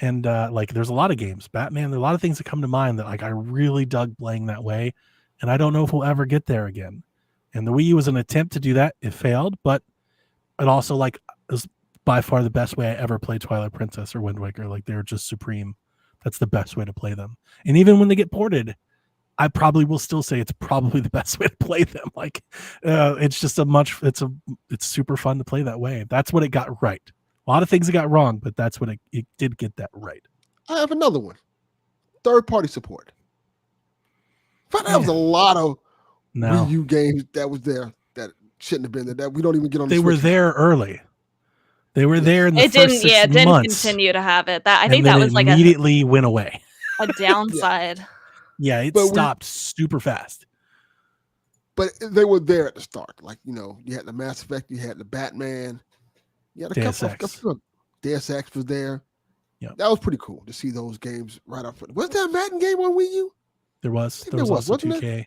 And like there's a lot of games, Batman, there are a lot of things that come to mind that like I really dug playing that way. And I don't know if we'll ever get there again. And the Wii U was an attempt to do that. It failed, but it also like is by far the best way I ever played Twilight Princess or Wind Waker. Like they're just supreme. That's the best way to play them. And even when they get ported, I probably will still say it's probably the best way to play them. Like it's just it's super fun to play that way. That's what it got right. A lot of things it got wrong, but that's what it did get that right. I have another one. Third-party support. But there was a lot of Wii U games that was there that shouldn't have been there. That we don't even get on. They were there early. They were there in the It first didn't. 6 Yeah, it didn't months, continue to have it. That I and think then that it was like immediately went away. a downside. Yeah, it But we- stopped super fast. But they were there at the start. Like, you had the Mass Effect, you had the Batman, you had a Deus couple Ex. of Deus Ex was there. Yep. That was pretty cool to see those games right up front. Was there a Madden game on Wii U? There was think there was there was, also wasn't 2K,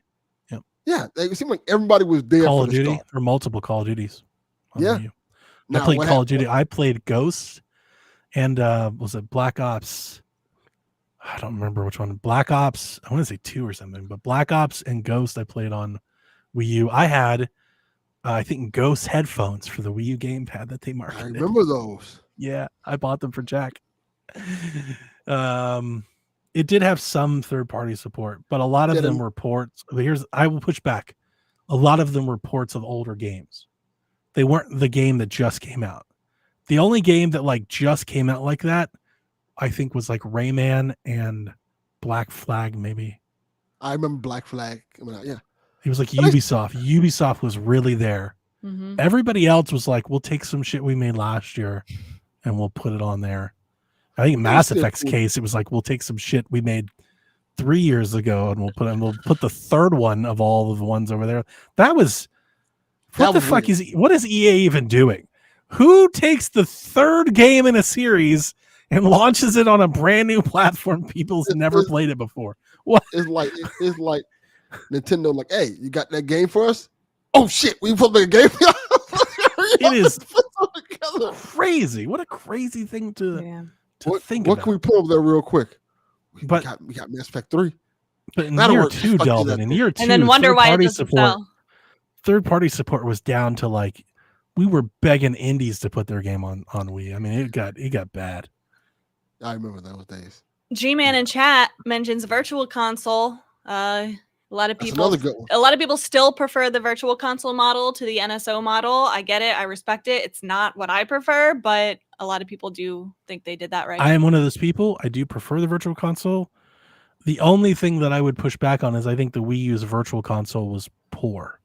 Yeah, it seemed like everybody was there Call for of the Duty, start. or multiple Call of Duties. on Yeah. Wii U. I Now, played what Call of happened- Duty. I played Ghost and was it Black Ops? I don't remember which one. Black Ops, I want to say 2 or something, but Black Ops and Ghost I played on Wii U. I had I think Ghost headphones for the Wii U gamepad that they I marketed. remember those. Yeah, I bought them for Jack. It did have some third-party support, but a lot of Yeah, them them- were ports. I will push back. A lot of them were ports of older games. They weren't the game that just came out. The only game that like just came out like that, I think, was like Rayman and Black Flag. Maybe I remember Black Flag coming out. Yeah. it was like But I- Ubisoft. Ubisoft was really there. Mhm. Everybody else was like, we'll take some shit we made last year and we'll put it on there. I think in That was Mass still Effect's cool. case, it was like, we'll take some shit we made 3 years ago and we'll put the third one of all of the ones over there. What That the was fuck weird. what is EA even doing? Who takes the third game in a series and launches it on a brand new platform people's never it's- played it before? It's like Nintendo, like, hey, you got that game for us? Oh shit, we put the game. It is Put something together. crazy. What a crazy thing to Yeah. think What about. can we pull up there real quick? We But- got Mass Effect 3. But in That'll year work. 2, Fuck you, Delvin, that's in cool. year 2, And then wonder why it third-party doesn't sell. third-party support was down to like we were begging indies to put their game on Wii. I mean, it got bad. I remember those days. G-Man in chat mentions virtual console. A lot of That's people another good one. a lot of people still prefer the virtual console model to the NSO model. I get it. I respect it. It's not what I prefer, but a lot of people do think they did that right. I am one of those people. I do prefer the virtual console. The only thing that I would push back on is I think the Wii U's virtual console was poor.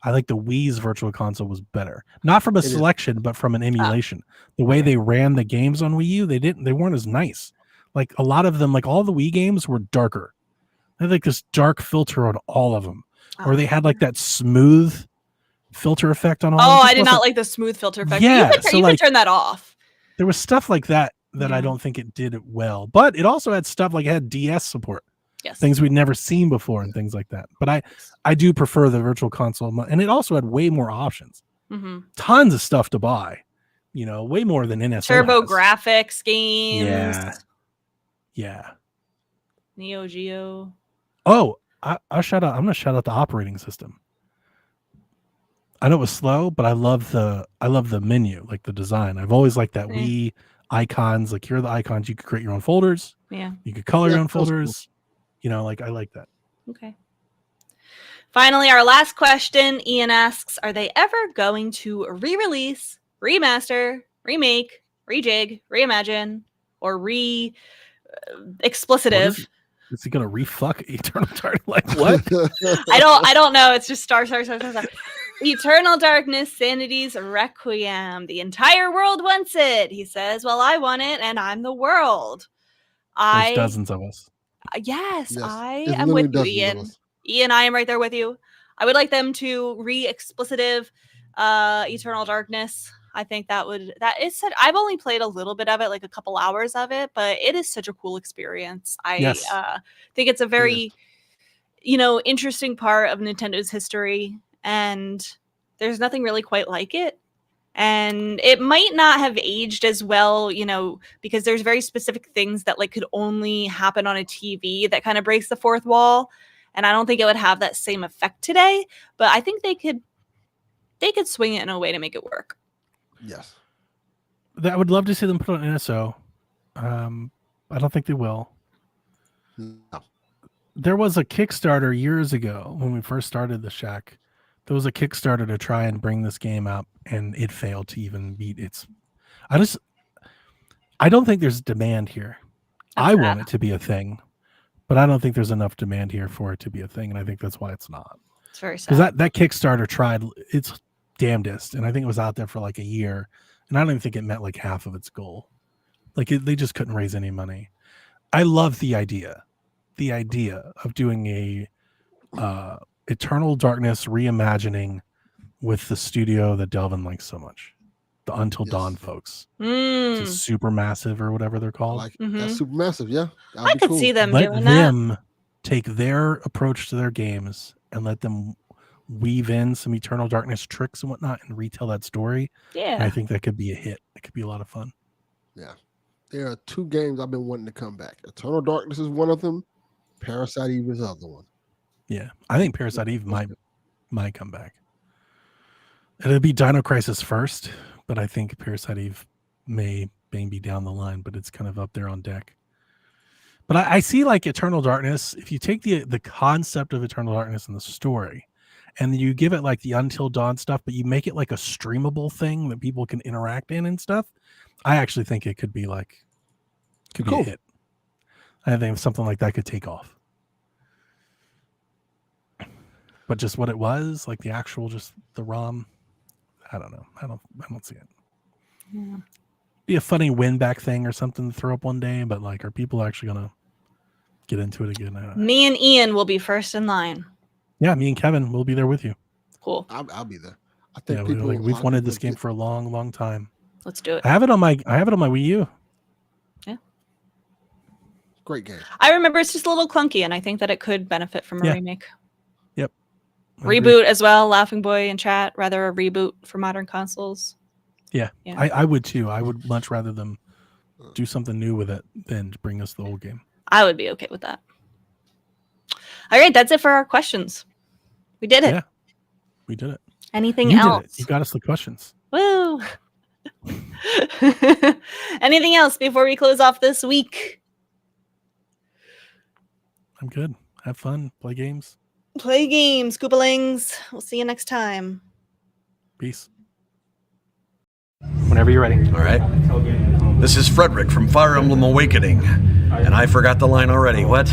I think the Wii's virtual console was better. Not from a It is. selection, but from an emulation. The way they ran the games on Wii U, they weren't as nice. Like a lot of them, like all the Wii games were darker. They had like this dark filter on all of them. Or they had like that smooth filter effect on all of them. Oh, It I just did not wasn't- like the smooth filter effect. Yeah, you could, so, you like- could turn that off. There was stuff like that I Yeah. don't think it did it well. But it also had stuff like it had DS support. Yes. Things we'd never seen before and things like that. But I do prefer the virtual console, and it also had way more options, hmm tons of stuff to buy, way more than NSO Turbo has. graphics games. Yeah. Yeah. Neo Geo. Oh, I'm gonna shout out the operating system. I know it was slow, but I love the menu, like the design. I've always liked that Yeah. Wii icons. Like here are the icons. You could create your own folders. Yeah. You could color Yeah, your own that was cool. folders. Like I like that. Okay. Finally, our last question. Ian asks, are they ever going to re-release, remaster, remake, rejig, reimagine, or explicitive? Is he gonna refuck Eternal Dark? Like what? I don't know. It's just star. Eternal Darkness, Sanity's Requiem. The entire world wants it. He says, well, I want it, and I'm the world. There's dozens of us. Yes, Yes, I it's am literally with you, dozens of Ian. us. Ian, I am right there with you. I would like them to re-explicitive Eternal Darkness. I think that is such, I've only played a little bit of it, like a couple hours of it, but it is such a cool experience. I Yes. think it's a very interesting part of Nintendo's history, and there's nothing really quite like it. And it might not have aged as well, because there's very specific things that could only happen on a TV that kind of breaks the fourth wall. And I don't think it would have that same effect today, but I think they could swing it in a way to make it work. Yes. I would love to see them put on NSO. I don't think they will. No. There was a Kickstarter years ago when we first started the Shack. There was a Kickstarter to try and bring this game up, and it failed to even beat its. I don't think there's demand here. I want it to be a thing, but I don't think there's enough demand here for it to be a thing, and I think that's why it's not. It's very Because sad. that Kickstarter tried its damnedest, and I think it was out there for like a year and I don't even think it met like half of its goal. Like they just couldn't raise any money. I love the idea of doing a Eternal Darkness reimagining with the studio that Delvin likes so much, the Until Dawn folks. Mm. It's Supermassive or whatever they're called. Like that's super massive. Yeah, that'd I be could cool. see them Let doing that. them take their approach to their games and let them weave in some Eternal Darkness tricks and whatnot and retell that story. And I Yeah. think that could be a hit. It could be a lot of fun. Yeah, there are 2 games I've been wanting to come back. Eternal Darkness is one of them. Parasite Eve is the other one. Yeah, I think Parasite Eve might come back. It'll be Dino Crisis first, but I think Parasite Eve may be down the line, but it's kind of up there on deck. But I see like Eternal Darkness, if you take the concept of Eternal Darkness and the story, and you give it like the Until Dawn stuff, but you make it like a streamable thing that people can interact in and stuff, I actually think it could be like, be Cool. a hit. I think something like that could take off. But just what it was, like the actual, just the ROM, I don't know. I don't see it. Yeah. Be a funny win back thing or something to throw up one day, but like, are people actually gonna get into it again? I don't know. Me and Ian will be first in line. Yeah, me and Kevin will be there with you. Cool. I'll be there. I think Yeah, people. we've wanted this game for a long, long time. Let's do it. I have it on my Wii U. Great game. I remember it's just a little clunky, and I think that it could benefit from a Yeah. remake. I agree. Reboot as well. Laughing Boy in chat. Rather a reboot for modern consoles. Yeah. Yeah. I would too. I would much rather them do something new with it than bring us the old game. I would be okay with that. All right, that's it for our questions. We did it. Yeah. We did it. Anything You did else? it. You got us the questions. Woo! Anything else before we close off this week? I'm good. Have fun. Play games. Play games, Koopalings. We'll see you next time. Peace. Whenever you're ready. All right. This is Frederick from Fire Emblem Awakening. And I forgot the line already. What?